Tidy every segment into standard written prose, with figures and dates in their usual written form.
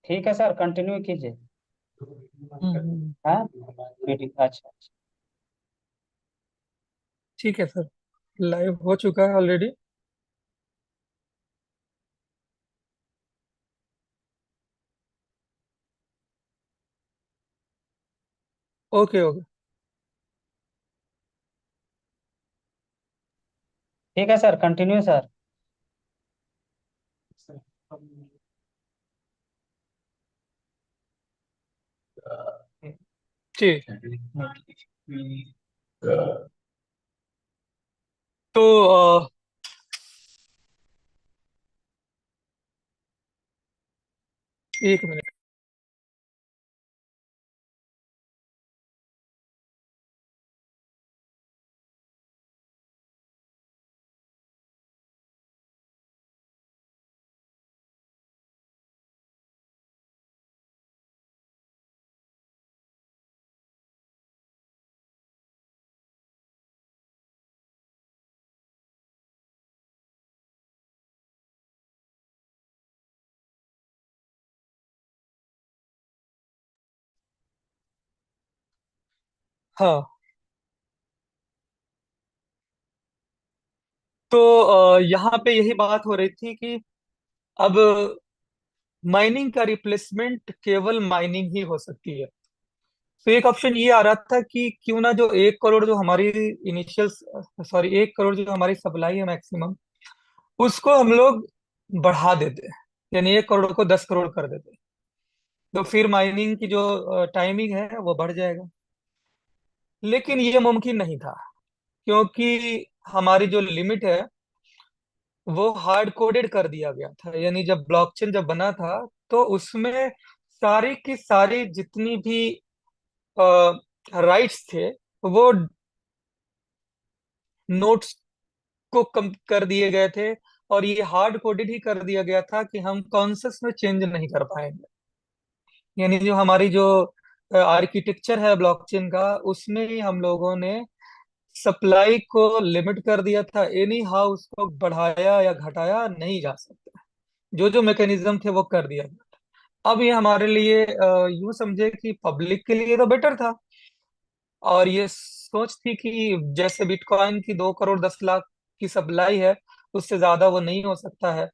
ठीक है sir, continue कीजिए। हम्म, हाँ, मीटिंग, अच्छा अच्छा। ठीक है सर। लाइव हो चुका है ऑलरेडी। Okay okay. ठीक है सर, कंटिन्यू सर। जी। तो एक मिनट। हाँ, तो यहाँ पे यही बात हो रही थी कि अब माइनिंग का रिप्लेसमेंट केवल माइनिंग ही हो सकती है। तो एक ऑप्शन ये आ रहा था कि क्यों ना जो 1 करोड़ जो हमारी इनिशियल, सॉरी, 1 करोड़ जो हमारी सप्लाई है मैक्सिमम, उसको हम लोग बढ़ा देते हैं, यानी 1 करोड़ को 10 करोड़ कर देते। तो फिर माइनिंग की जो टाइमिंग है वो बढ़ जाएगा। लेकिन ये मुमकिन नहीं था, क्योंकि हमारी जो लिमिट है वो हार्ड कोडेड कर दिया गया था। यानी जब ब्लॉकचेन जब बना था तो उसमें सारी की सारी जितनी भी राइट्स थे वो नोट्स को कम कर दिए गए थे, और ये हार्ड कोडेड ही कर दिया गया था कि हम कॉन्सेप्ट में चेंज नहीं कर पाएंगे। यानी जो हमारी जो आर्किटेक्चर है ब्लॉकचेन का, उसमें ही हम लोगों ने सप्लाई को लिमिट कर दिया था। एनी हाउ उसको बढ़ाया या घटाया नहीं जा सकता। जो जो मैकेनिज्म थे वो कर दिया गया था। अब ये हमारे लिए यूं समझे कि पब्लिक के लिए तो बेटर था, और ये सोच थी कि जैसे बिटकॉइन की 2 करोड़ 10 लाख की सप्लाई है, उससे ज्यादा वो नहीं हो सकता है।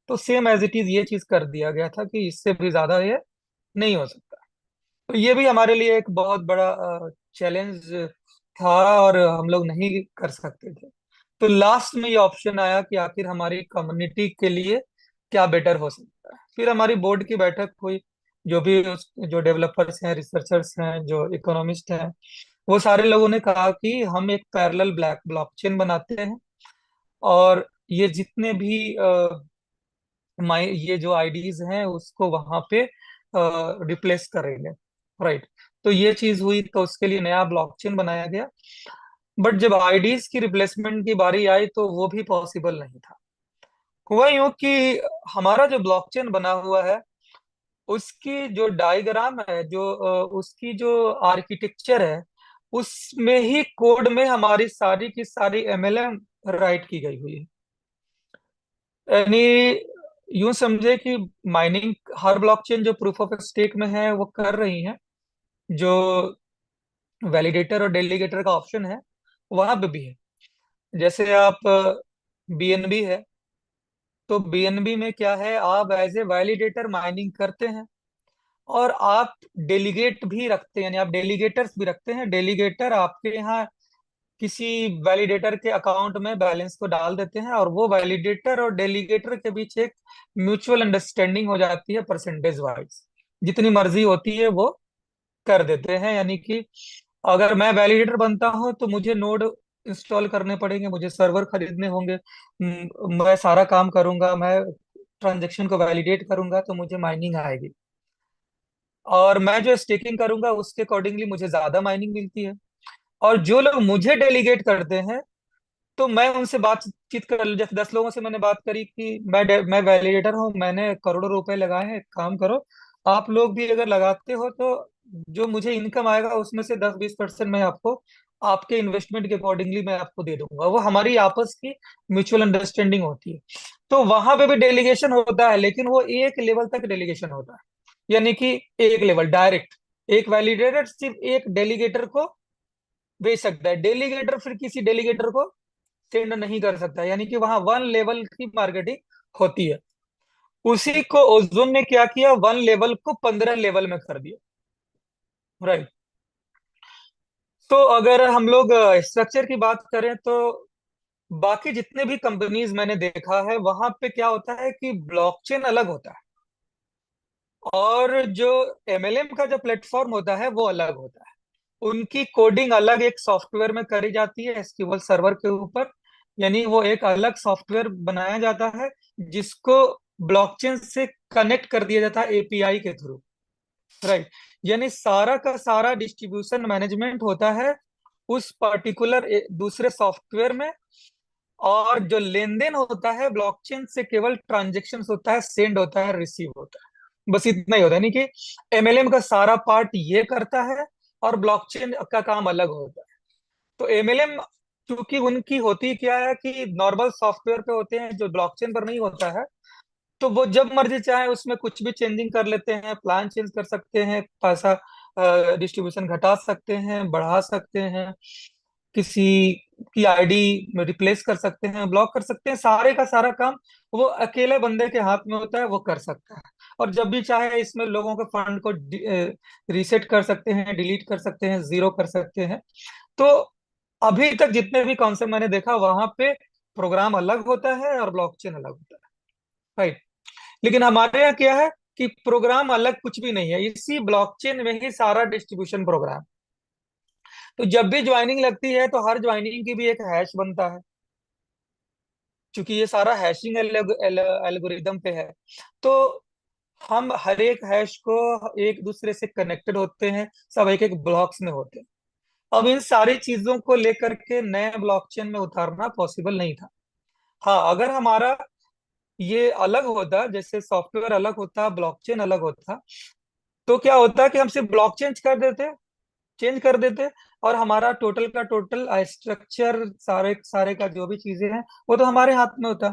तो सेम एज इट इज ये चीज कर दिया गया था कि इससे भी ज्यादा ये नहीं हो सकता। तो ये भी हमारे लिए एक बहुत बड़ा चैलेंज था, और हम लोग नहीं कर सकते थे। तो लास्ट में ये ऑप्शन आया कि आखिर हमारी कम्युनिटी के लिए क्या बेटर हो सकता है। फिर हमारी बोर्ड की बैठक हुई। जो भी जो डेवलपर्स हैं, रिसर्चर्स हैं, जो इकोनॉमिस्ट हैं, वो सारे लोगों ने कहा कि हम एक पैरेलल ब्लैक ब्लॉकचेन बनाते हैं, और ये जितने भी ये जो आईडीज हैं उसको वहां पे रिप्लेस करेंगे। राइट। तो ये चीज हुई, तो उसके लिए नया ब्लॉकचेन बनाया गया। बट जब आईडीज की रिप्लेसमेंट की बारी आई तो वो भी पॉसिबल नहीं था। हुआ यूं कि हमारा जो ब्लॉकचेन बना हुआ है, उसकी जो डायग्राम है, जो उसकी जो आर्किटेक्चर है, उसमें ही कोड में हमारी सारी की सारी एमएलएम राइट की गई हुई है। यानी यूं समझे कि माइनिंग हर ब्लॉकचेन जो प्रूफ ऑफ स्टेक में है वो कर रही है। जो वैलिडेटर और डेलीगेटर का ऑप्शन है वहां पे भी है। जैसे आप बीएनबी है, तो बीएनबी में क्या है, आप एज ए वैलिडेटर माइनिंग करते हैं, और आप डेलीगेट भी रखते हैं, यानी आप डेलीगेटर्स भी रखते हैं। डेलीगेटर आपके यहाँ किसी वैलिडेटर के अकाउंट में बैलेंस को डाल देते हैं, और वो वैलिडेटर और डेलीगेटर के बीच एक म्यूचुअल अंडरस्टैंडिंग हो जाती है, परसेंटेज वाइज जितनी मर्जी होती है वो कर देते हैं। यानी कि अगर मैं वैलिडेटर बनता हूं तो मुझे नोड इंस्टॉल करने पड़ेंगे, मुझे सर्वर खरीदने होंगे, मैं सारा काम करूंगा, मैं ट्रांजेक्शन को वैलिडेट करूंगा तो मुझे माइनिंग आएगी, और मैं जो स्टेकिंग करूंगा उसके अकॉर्डिंगली मुझे ज्यादा माइनिंग मिलती है। और जो लोग मुझे डेलीगेट करते हैं, तो मैं उनसे बातचीत कर, जैसे 10 लोगों से मैंने बात करी कि मैं वैलिडेटर हूँ, मैंने करोड़ों रुपए लगाए हैं, एक काम करो, आप लोग भी अगर लगाते हो तो जो मुझे इनकम आएगा उसमें से 10-20% मैं आपको आपके इन्वेस्टमेंट के अकॉर्डिंगली मैं आपको दे दूंगा। वो हमारी आपस की म्यूचुअल अंडरस्टैंडिंग होती है। तो वहां पे भी डेलीगेशन होता है, लेकिन वो एक लेवल तक डेलीगेशन होता है। यानी कि एक लेवल डायरेक्ट, एक वैलिडेटर सिर्फ एक डेलीगेटर को भेज सकता है, डेलीगेटर फिर किसी डेलीगेटर को सेंड नहीं कर सकता, यानी कि वहां वन लेवल की मार्केटिंग होती है। उसी को ओजोन ने क्या किया, वन लेवल को 15 लेवल में कर दिया। राइट। तो अगर हम लोग स्ट्रक्चर की बात करें तो बाकी जितने भी कंपनीज मैंने देखा है वहां पे क्या होता है कि ब्लॉकचेन अलग होता है, और जो एमएलएम का जो प्लेटफॉर्म होता है वो अलग होता है। उनकी कोडिंग अलग एक सॉफ्टवेयर में करी जाती है एसक्यूएल सर्वर के ऊपर, यानी वो एक अलग सॉफ्टवेयर बनाया जाता है जिसको ब्लॉकचेन से कनेक्ट कर दिया जाता है एपीआई के थ्रू। राइट। यानी सारा का सारा डिस्ट्रीब्यूशन मैनेजमेंट होता है उस पर्टिकुलर दूसरे सॉफ्टवेयर में, और जो लेन देन होता है ब्लॉकचेन से केवल ट्रांजेक्शन होता है, सेंड होता है, रिसीव होता है, बस इतना ही होता है। यानी कि एमएलएम का सारा पार्ट ये करता है और ब्लॉकचेन का काम अलग होता है। तो एमएलएम क्योंकि उनकी होती क्या है कि नॉर्मल सॉफ्टवेयर पे होते हैं जो ब्लॉकचेन पर नहीं होता है, तो वो जब मर्जी चाहे उसमें कुछ भी चेंजिंग कर लेते हैं, प्लान चेंज कर सकते हैं, पैसा डिस्ट्रीब्यूशन घटा सकते हैं, बढ़ा सकते हैं, किसी की आईडी में रिप्लेस कर सकते हैं, ब्लॉक कर सकते हैं, सारे का सारा काम वो अकेले बंदे के हाथ में होता है, वो कर सकता है। और जब भी चाहे इसमें लोगों के फंड को रीसेट कर सकते हैं, डिलीट कर सकते हैं, जीरो कर सकते हैं। तो अभी तक जितने भी कॉन्सेप्ट मैंने देखा वहां पे प्रोग्राम अलग होता है और ब्लॉकचेन अलग होता है। राइट। लेकिन हमारे यहाँ क्या है कि प्रोग्राम अलग कुछ भी नहीं है, इसी ब्लॉकचेन में ही सारा डिस्ट्रीब्यूशन प्रोग्राम। तो जब भी ज्वाइनिंग लगती है तो हर ज्वाइनिंग की भी एक हैश बनता है, क्योंकि ये सारा हैशिंग एल्गोरिदम पे है। तो हम हर एक हैश को एक दूसरे से कनेक्टेड होते हैं, सब एक एक ब्लॉक्स में होते हैं। अब इन सारी चीजों को लेकर के नए ब्लॉकचेन में उतारना पॉसिबल नहीं था। हाँ, अगर हमारा ये अलग होता, जैसे सॉफ्टवेयर अलग होता, ब्लॉकचेन अलग होता, तो क्या होता कि हम सिर्फ ब्लॉक चेंज कर देते, और हमारा टोटल का टोटल स्ट्रक्चर, सारे सारे का जो भी चीजें हैं वो तो हमारे हाथ में होता।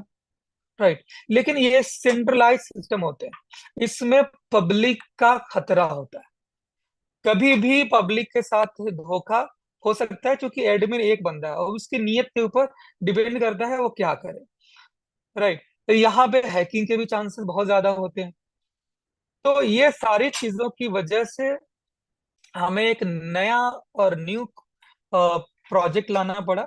राइट। लेकिन ये सेंट्रलाइज सिस्टम होते हैं, इसमें पब्लिक का खतरा होता है, कभी भी पब्लिक के साथ धोखा हो सकता है, क्योंकि एडमिन एक बंदा है और उसकी नीयत के ऊपर डिपेंड करता है वो क्या करे। राइट। तो यहाँ पे हैकिंग के भी चांसेस बहुत ज्यादा होते हैं। तो ये सारी चीजों की वजह से हमें एक नया और न्यू प्रोजेक्ट लाना पड़ा।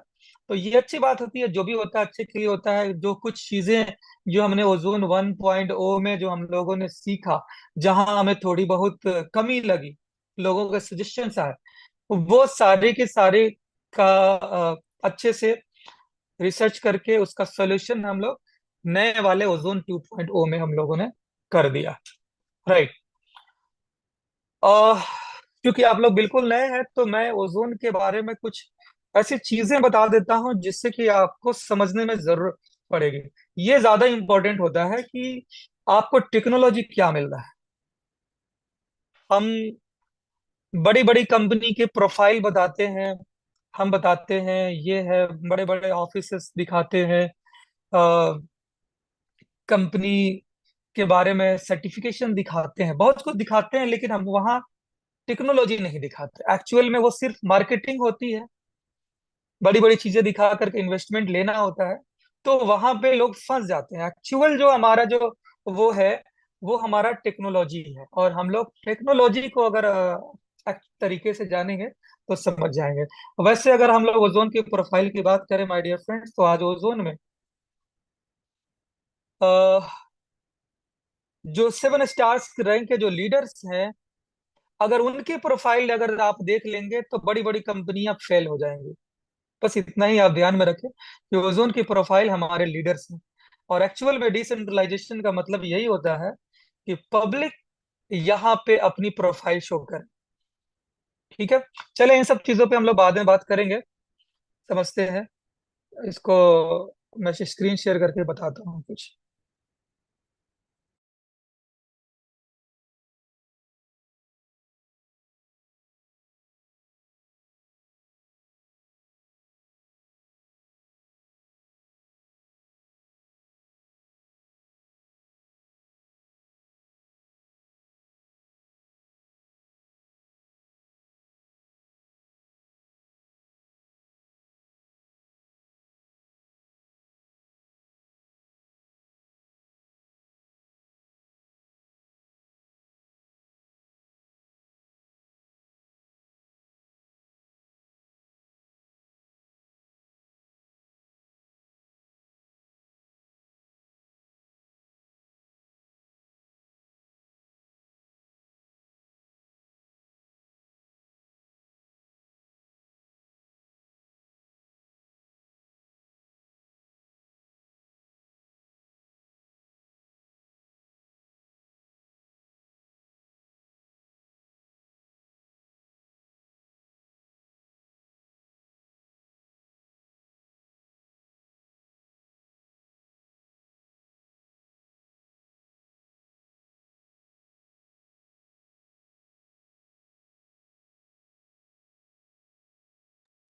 तो ये अच्छी बात होती है, जो भी होता है अच्छे के लिए होता है। जो कुछ चीजें जो हमने ओजोन 1.0 में जो हम लोगों ने सीखा, जहां हमें थोड़ी बहुत कमी लगी, लोगों के सजेशंस आए, वो सारे के सारे का अच्छे से रिसर्च करके उसका सोल्यूशन हम लोग नए वाले ओजोन 2.0 में हम लोगों ने कर दिया। राइट। अह क्योंकि आप लोग बिल्कुल नए हैं तो मैं ओजोन के बारे में कुछ ऐसी चीजें बता देता हूं जिससे कि आपको समझने में जरूरत पड़ेगी। ये ज्यादा इंपॉर्टेंट होता है कि आपको टेक्नोलॉजी क्या मिल रहा है। हम बड़ी बड़ी कंपनी के प्रोफाइल बताते हैं, हम बताते हैं ये है, बड़े बड़े ऑफिसेस दिखाते हैं, कंपनी के बारे में सर्टिफिकेशन दिखाते हैं, बहुत कुछ दिखाते हैं, लेकिन हम वहाँ टेक्नोलॉजी नहीं दिखाते। एक्चुअल में वो सिर्फ मार्केटिंग होती है, बड़ी बड़ी चीजें दिखा करके इन्वेस्टमेंट लेना होता है। तो वहां पे लोग फंस जाते हैं। एक्चुअल जो हमारा जो वो है, वो हमारा टेक्नोलॉजी है, और हम लोग टेक्नोलॉजी को अगर तरीके से जानेंगे तो समझ जाएंगे। वैसे अगर हम लोग ओजोन की प्रोफाइल की बात करें माय डियर फ्रेंड्स, तो आज ओजोन में अ, जो 7 स्टार्स रैंक के जो लीडर्स हैं, अगर उनकी प्रोफाइल अगर आप देख लेंगे तो बड़ी बड़ी कंपनियां फेल हो जाएंगी। बस इतना ही आप ध्यान में रखें कि ओजोन की प्रोफाइल हमारे लीडर्स हैं। और एक्चुअल में डिसेंट्रलाइजेशन का मतलब यही होता है कि पब्लिक यहाँ पे अपनी प्रोफाइल शो करे। ठीक है। चले, इन सब चीजों पे हम लोग बाद में बात करेंगे, समझते हैं इसको। मैं स्क्रीन शेयर करके बताता हूँ कुछ।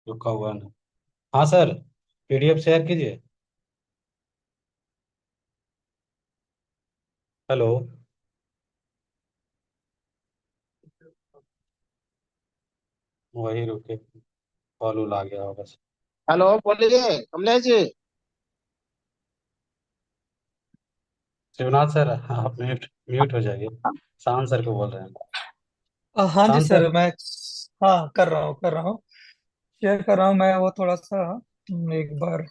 रुका हुआ ना। हाँ सर, पीडीएफ शेयर कीजिए। हेलो। वही रुके, कॉल उल आ गया होगा। हेलो, बोलिए कमलेश जी। शिवनाथ सर, आप म्यूट म्यूट हो जाइए। शान सर को बोल रहे हैं। हाँ जी शान सर, सर। मैं हाँ कर रहा हूँ शेयर कर रहा हूँ मैं वो थोड़ा सा एक बार।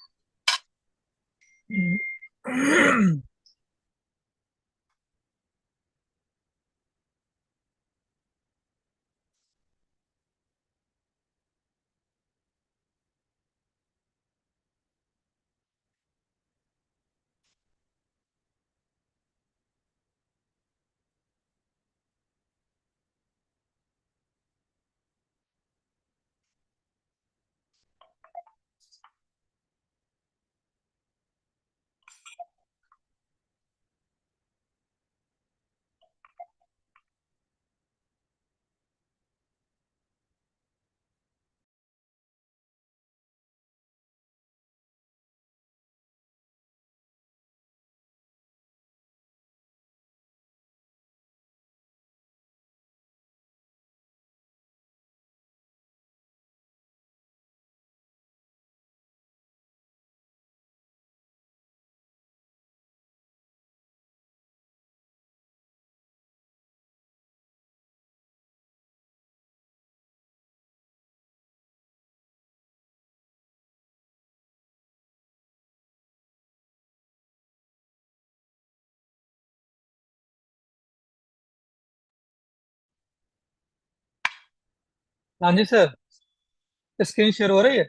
हाँ जी सर, स्क्रीन शेयर हो रही है।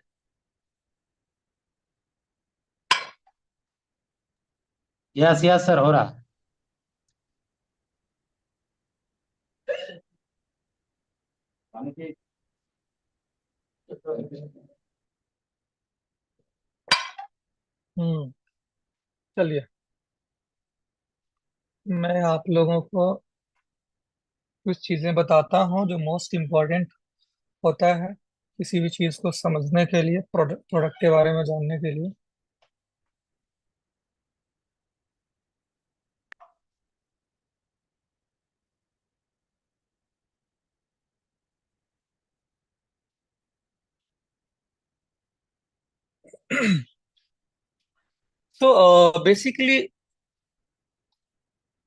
यस यस सर, हो रहा है। हम्म चलिए, मैं आप लोगों को कुछ चीजें बताता हूँ जो मोस्ट इम्पोर्टेंट होता है किसी भी चीज को समझने के लिए, प्रोडक्ट के बारे में जानने के लिए। तो बेसिकली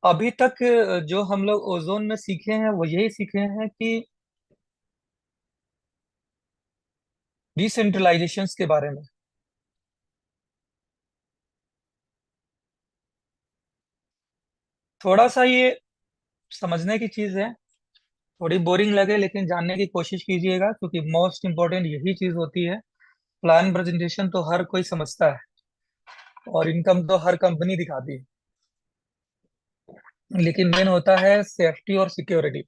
अभी तक जो हम लोग ओजोन में सीखे हैं वो यही सीखे हैं कि डिसेंट्रलाइजेशंस के बारे में। थोड़ा सा ये समझने की चीज है, थोड़ी बोरिंग लगे लेकिन जानने की कोशिश कीजिएगा, क्योंकि मोस्ट इम्पोर्टेंट यही चीज होती है। प्लान प्रेजेंटेशन तो हर कोई समझता है और इनकम तो हर कंपनी दिखाती है, लेकिन मेन होता है सेफ्टी और सिक्योरिटी।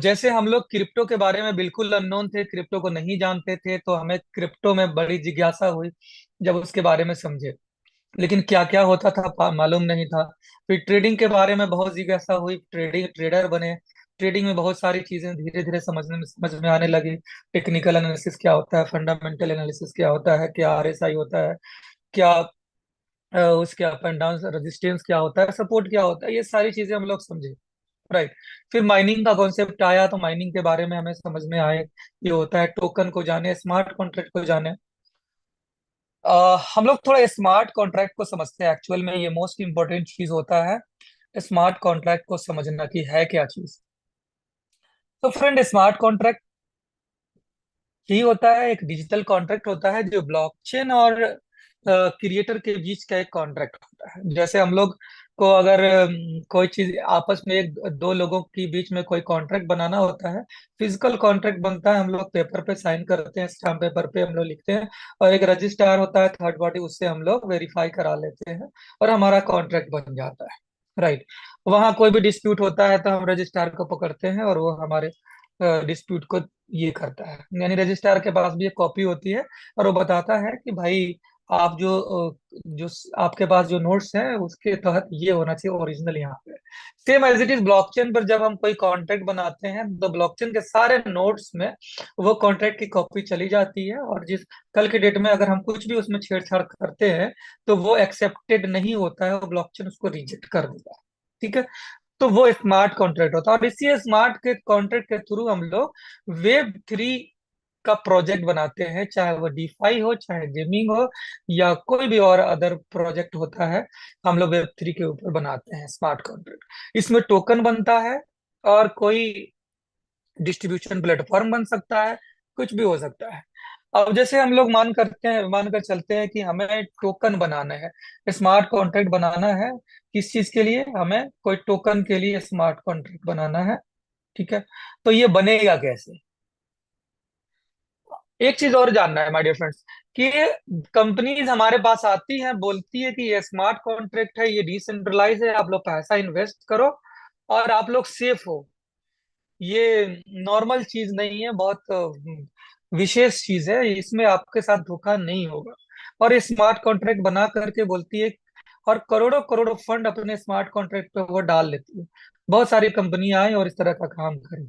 जैसे हम लोग क्रिप्टो के बारे में बिल्कुल अननोन थे, क्रिप्टो को नहीं जानते थे, तो हमें क्रिप्टो में बड़ी जिज्ञासा हुई जब उसके बारे में समझे। लेकिन क्या क्या होता था मालूम नहीं था। फिर ट्रेडिंग के बारे में बहुत जिज्ञासा हुई, ट्रेडर बने। ट्रेडिंग में बहुत सारी चीजें धीरे धीरे समझ में आने लगी। टेक्निकल एनालिसिस क्या होता है, फंडामेंटल एनालिसिस क्या होता है, क्या आरएसआई होता है, क्या उसके अप एंड डाउन रेजिस्टेंस क्या होता है, सपोर्ट क्या होता है, ये सारी चीजें हम लोग समझे। राइट। फिर माइनिंग का कॉन्सेप्ट आया, तो माइनिंग के बारे में हमें समझ में आए ये होता है। टोकन को जाने, स्मार्ट कॉन्ट्रैक्ट को जाने। हम लोग थोड़ा स्मार्ट कॉन्ट्रैक्ट को समझते हैं। एक्चुअल में ये मोस्ट इंपॉर्टेंट चीज होता है स्मार्ट कॉन्ट्रैक्ट को समझना कि है क्या चीज। तो फ्रेंड, स्मार्ट कॉन्ट्रैक्ट ही होता है, एक डिजिटल कॉन्ट्रैक्ट होता है जो ब्लॉकचेन और क्रिएटर के बीच का एक कॉन्ट्रैक्ट होता है। जैसे हम लोग को अगर कोई चीज आपस में एक दो लोगों के बीच में कोई कॉन्ट्रैक्ट बनाना होता है, फिजिकल कॉन्ट्रैक्ट बनता है, हम लोग पेपर पे साइन करते हैं, स्टाम्प पेपर पे हम लोग लिखते हैं, और एक रजिस्ट्रार होता है थर्ड पार्टी, उससे हम लोग वेरीफाई करा लेते हैं और हमारा कॉन्ट्रैक्ट बन जाता है। राइट। वहाँ कोई भी डिस्प्यूट होता है तो हम रजिस्ट्रार को पकड़ते हैं और वो हमारे डिस्प्यूट को ये करता है। यानी रजिस्ट्रार के पास भी एक कॉपी होती है और वो बताता है कि भाई आप जो आपके पास जो नोट्स है उसके तहत ये होना चाहिए ओरिजिनल यहाँ पे। Same as it is blockchain पर जब हम कोई कॉन्ट्रैक्ट बनाते हैं तो ब्लॉकचेन के सारे नोट्स में वो कॉन्ट्रैक्ट की कॉपी चली जाती है, और जिस कल के डेट में अगर हम कुछ भी उसमें छेड़छाड़ करते हैं तो वो एक्सेप्टेड नहीं होता है, वो ब्लॉकचेन उसको रिजेक्ट कर देता है। ठीक है, तो वो स्मार्ट कॉन्ट्रैक्ट होता है, और इसी स्मार्ट के कॉन्ट्रैक्ट के थ्रू हम लोग वेब 3 का प्रोजेक्ट बनाते हैं, चाहे वो डीफाई हो, चाहे गेमिंग हो, या कोई भी और अदर प्रोजेक्ट होता है, हम लोग वेब 3 के ऊपर बनाते हैं स्मार्ट कॉन्ट्रैक्ट। इसमें टोकन बनता है, और कोई डिस्ट्रीब्यूशन प्लेटफॉर्म बन सकता है, कुछ भी हो सकता है। अब जैसे हम लोग मान कर चलते हैं कि हमें टोकन बनाना है, स्मार्ट कॉन्ट्रैक्ट बनाना है। किस चीज के लिए? हमें कोई टोकन के लिए स्मार्ट कॉन्ट्रैक्ट बनाना है। ठीक है, तो ये बनेगा कैसे? एक चीज और जानना है माय डियर फ्रेंड्स, कि कंपनीज हमारे पास आती हैं, बोलती है कि ये स्मार्ट कॉन्ट्रैक्ट है, ये डिसेंट्रलाइज है, आप लोग पैसा इन्वेस्ट करो और आप लोग सेफ हो। ये नॉर्मल चीज नहीं है, बहुत विशेष चीज है, इसमें आपके साथ धोखा नहीं होगा। और ये स्मार्ट कॉन्ट्रैक्ट बना करके बोलती है, और करोड़ों करोड़ों फंड अपने स्मार्ट कॉन्ट्रैक्ट पे वो डाल लेती है। बहुत सारी कंपनियां आई और इस तरह का काम करी।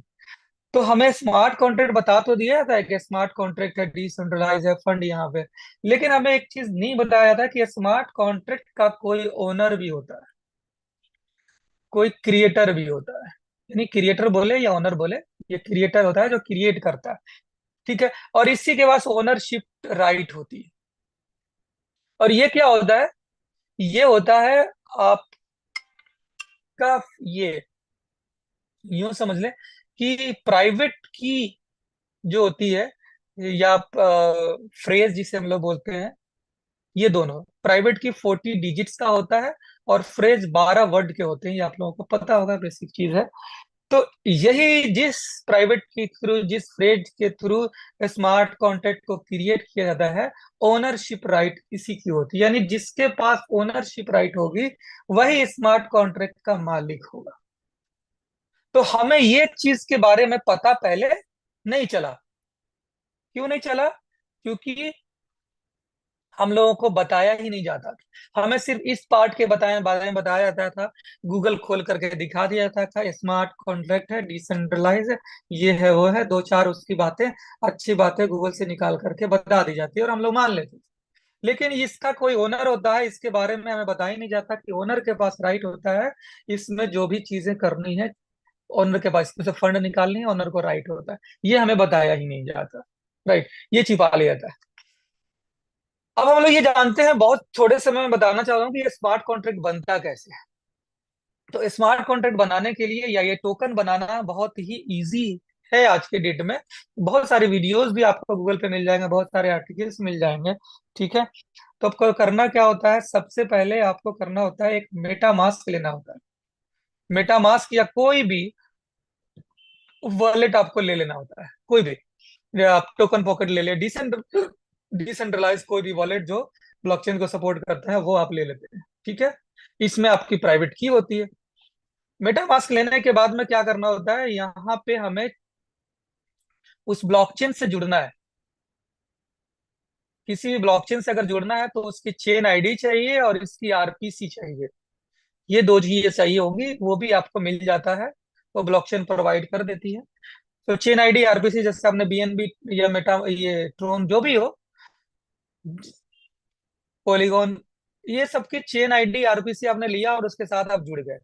तो हमें स्मार्ट कॉन्ट्रैक्ट बता तो दिया था कि स्मार्ट कॉन्ट्रैक्ट है, डिसेंट्रलाइज है, फंड यहाँ पे, लेकिन हमें एक चीज नहीं बताया था कि स्मार्ट कॉन्ट्रैक्ट का कोई ओनर भी होता है, कोई क्रिएटर भी होता है। यानी क्रिएटर बोले या ओनर बोले, ये क्रिएटर होता है जो क्रिएट करता है। ठीक है, और इसी के पास ओनरशिप राइट होती है। और ये क्या होता है? ये होता है आपका, ये यूं समझ ले कि प्राइवेट की जो होती है, या फ्रेज जिसे हम लोग बोलते हैं, ये दोनों प्राइवेट की 40 डिजिट्स का होता है, और फ्रेज 12 वर्ड के होते हैं। ये आप लोगों को पता होगा, बेसिक चीज है। तो यही जिस प्राइवेट के थ्रू, जिस फ्रेज के थ्रू स्मार्ट कॉन्ट्रैक्ट को क्रिएट किया जाता है, ओनरशिप राइट इसी की होती है। यानी जिसके पास ओनरशिप राइट होगी वही स्मार्ट कॉन्ट्रैक्ट का मालिक होगा। तो हमें ये चीज के बारे में पता पहले नहीं चला। क्यों नहीं चला? क्योंकि हम लोगों को बताया ही नहीं जाता था, हमें सिर्फ इस पार्ट के बताए बारे में बताया जाता था। गूगल खोल करके दिखा दिया जाता था, स्मार्ट कॉन्ट्रैक्ट है, डिसेंट्रलाइज है, ये है वो है, दो चार उसकी बातें, अच्छी बातें गूगल से निकाल करके बता दी जाती है और हम लोग मान लेते थे। लेकिन इसका कोई ओनर होता है, इसके बारे में हमें बताया ही नहीं जाता कि ओनर के पास राइट होता है इसमें जो भी चीजें करनी है। ओनर के पास इसमें से फंड निकालनी है, ओनर को राइट होता है, ये हमें बताया ही नहीं जाता। राइट, ये छिपा लिया जाता है। अब हम लोग ये जानते हैं, बहुत थोड़े समय में बताना चाहता हूँ कि ये स्मार्ट कॉन्ट्रैक्ट बनता कैसे है। तो स्मार्ट कॉन्ट्रैक्ट बनाने के लिए, या ये टोकन बनाना बहुत ही इजी है आज के डेट में। बहुत सारे वीडियोस भी आपको गूगल पे मिल जाएंगे, बहुत सारे आर्टिकल्स मिल जाएंगे। ठीक है, तो आपको करना क्या होता है? सबसे पहले आपको करना होता है, एक मेटा मास्क लेना होता है। मेटा मास्क या कोई भी वॉलेट आपको ले लेना होता है, कोई भी, या आप टोकन पॉकेट ले ले, डिसेंट्रलाइज कोई भी वॉलेट जो ब्लॉकचेन को सपोर्ट करता है वो आप ले लेते हैं। ठीक है, इसमें आपकी प्राइवेट की होती है। मेटामास्क लेने के बाद में क्या करना होता है? यहाँ पे हमें उस ब्लॉकचेन से जुड़ना है। किसी भी ब्लॉकचेन से अगर जुड़ना है तो उसकी चेन आईडी चाहिए और इसकी आरपीसी चाहिए। ये दो चीजें चाहिए होंगी, वो भी आपको मिल जाता है, वो ब्लॉकचेन प्रोवाइड कर देती है। तो चेन आईडी, आरपीसी, जैसे आपने बीएनबी या मेटा, ये ट्रोन जो भी हो, पॉलीगॉन, ये सबकी चेन आईडी आरपीसी आपने लिया और उसके साथ आप जुड़ गए।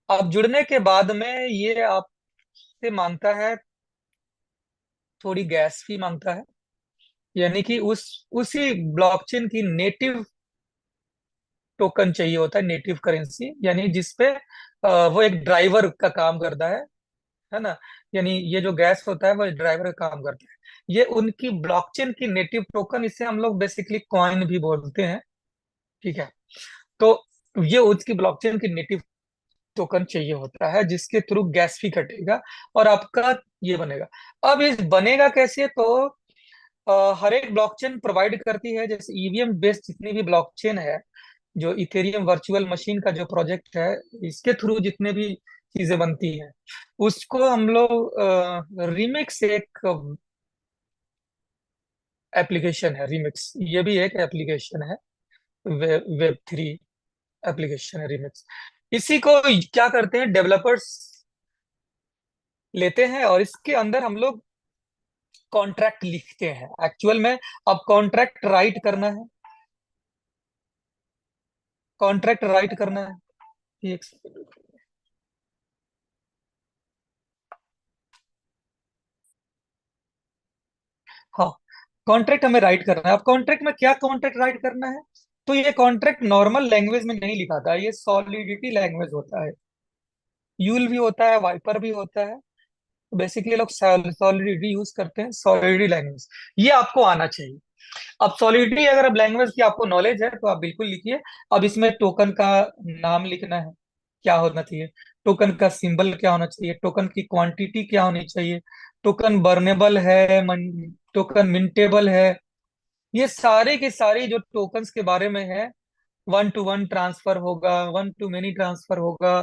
अब जुड़ने के बाद में ये आपसे मांगता है, थोड़ी गैस फी मांगता है। यानी कि उसी ब्लॉकचेन की नेटिव टोकन चाहिए होता है, नेटिव करेंसी, यानी जिसपे वो एक ड्राइवर का काम करता है ना। यानी ये जो गैस होता है वो ड्राइवर का काम करता है। ये उनकी ब्लॉकचेन की नेटिव टोकन, इसे हम लोग बेसिकली कॉइन भी बोलते हैं। ठीक है, तो ये उसकी ब्लॉकचेन की नेटिव टोकन चाहिए होता है, जिसके थ्रू गैस फी कटेगा और आपका ये बनेगा। अब इस बनेगा कैसे? तो हर एक ब्लॉकचेन प्रोवाइड करती है, जैसे ईवीएम बेस्ड जितनी भी ब्लॉकचेन है, जो इथेरियम वर्चुअल मशीन का जो प्रोजेक्ट है, इसके थ्रू जितने भी चीजें बनती हैं, उसको हम लोग रिमिक्स एक एप्लीकेशन है रिमिक्स, ये भी एक एप्लीकेशन है, वेब 3 एप्लीकेशन है रिमिक्स। इसी को क्या करते हैं डेवलपर्स लेते हैं और इसके अंदर हम लोग कॉन्ट्रैक्ट लिखते हैं एक्चुअल में। अब कॉन्ट्रैक्ट राइट करना है, कॉन्ट्रैक्ट राइट करना है, एक सेकंड। हाँ, कॉन्ट्रैक्ट हमें राइट करना है। अब कॉन्ट्रैक्ट में क्या कॉन्ट्रैक्ट राइट करना है, तो ये कॉन्ट्रैक्ट नॉर्मल लैंग्वेज में नहीं लिखा था, ये सॉलिडिटी लैंग्वेज होता है। यूल भी होता है, वाइपर भी होता है, बेसिकली लोग सॉलिडिटी यूज करते हैं, सॉलिडिटी लैंग्वेज। ये आपको आना चाहिए। अब सॉलिडिटी अगर अब लैंग्वेज की आपको नॉलेज है तो आप बिल्कुल लिखिए। अब इसमें टोकन का नाम लिखना है, क्या होना चाहिए, टोकन का सिंबल क्या होना चाहिए, टोकन की क्वांटिटी क्या होनी चाहिए, टोकन बर्नेबल है, टोकन मिंटेबल है, ये सारे के सारे जो टोकन्स के बारे में है। 1 to 1 ट्रांसफर होगा, 1 to many ट्रांसफर होगा,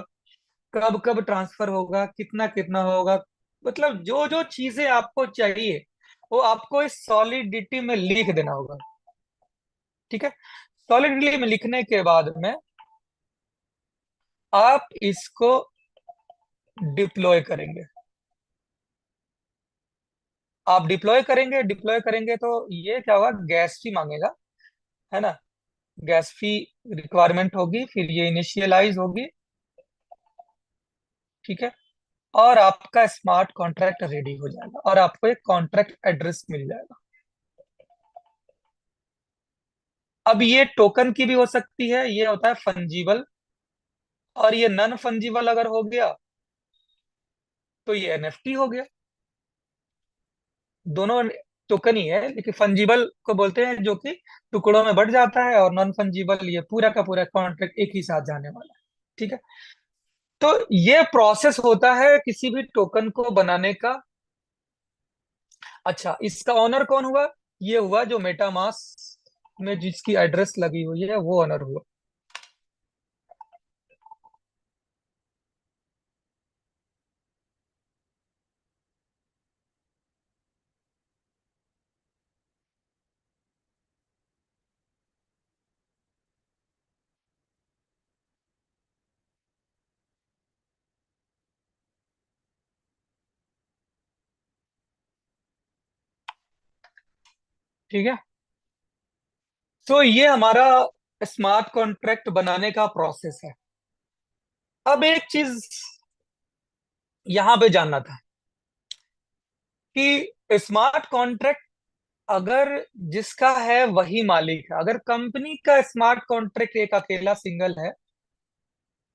कब कब ट्रांसफर होगा, कितना कितना होगा, मतलब जो जो चीजें आपको चाहिए वो आपको इस सॉलिडिटी में लिख देना होगा। ठीक है, सॉलिडिटी में लिखने के बाद में आप इसको डिप्लॉय करेंगे। आप डिप्लॉय करेंगे, डिप्लॉय करेंगे तो ये क्या होगा, गैस फी मांगेगा, है ना, गैस फी रिक्वायरमेंट होगी, फिर ये इनिशियलाइज होगी। ठीक है, और आपका स्मार्ट कॉन्ट्रैक्ट रेडी हो जाएगा और आपको एक कॉन्ट्रैक्ट एड्रेस मिल जाएगा। अब ये टोकन की भी हो सकती है, ये होता है फंजीबल, और ये नन फंजीबल अगर हो गया तो ये एनएफटी हो गया। दोनों टोकन ही है, लेकिन फंजीबल को बोलते हैं जो कि टुकड़ों में बढ़ जाता है, और नॉन फंजीबल ये पूरा का पूरा कॉन्ट्रैक्ट एक ही साथ जाने वाला है। ठीक है, तो ये प्रोसेस होता है किसी भी टोकन को बनाने का। अच्छा, इसका ऑनर कौन हुआ, ये हुआ जो मेटामास्क में जिसकी एड्रेस लगी हुई है वो ऑनर हुआ। ठीक है, तो ये हमारा स्मार्ट कॉन्ट्रैक्ट बनाने का प्रोसेस है। अब एक चीज यहां पे जानना था कि स्मार्ट कॉन्ट्रैक्ट अगर जिसका है वही मालिक है, अगर कंपनी का स्मार्ट कॉन्ट्रैक्ट एक अकेला सिंगल है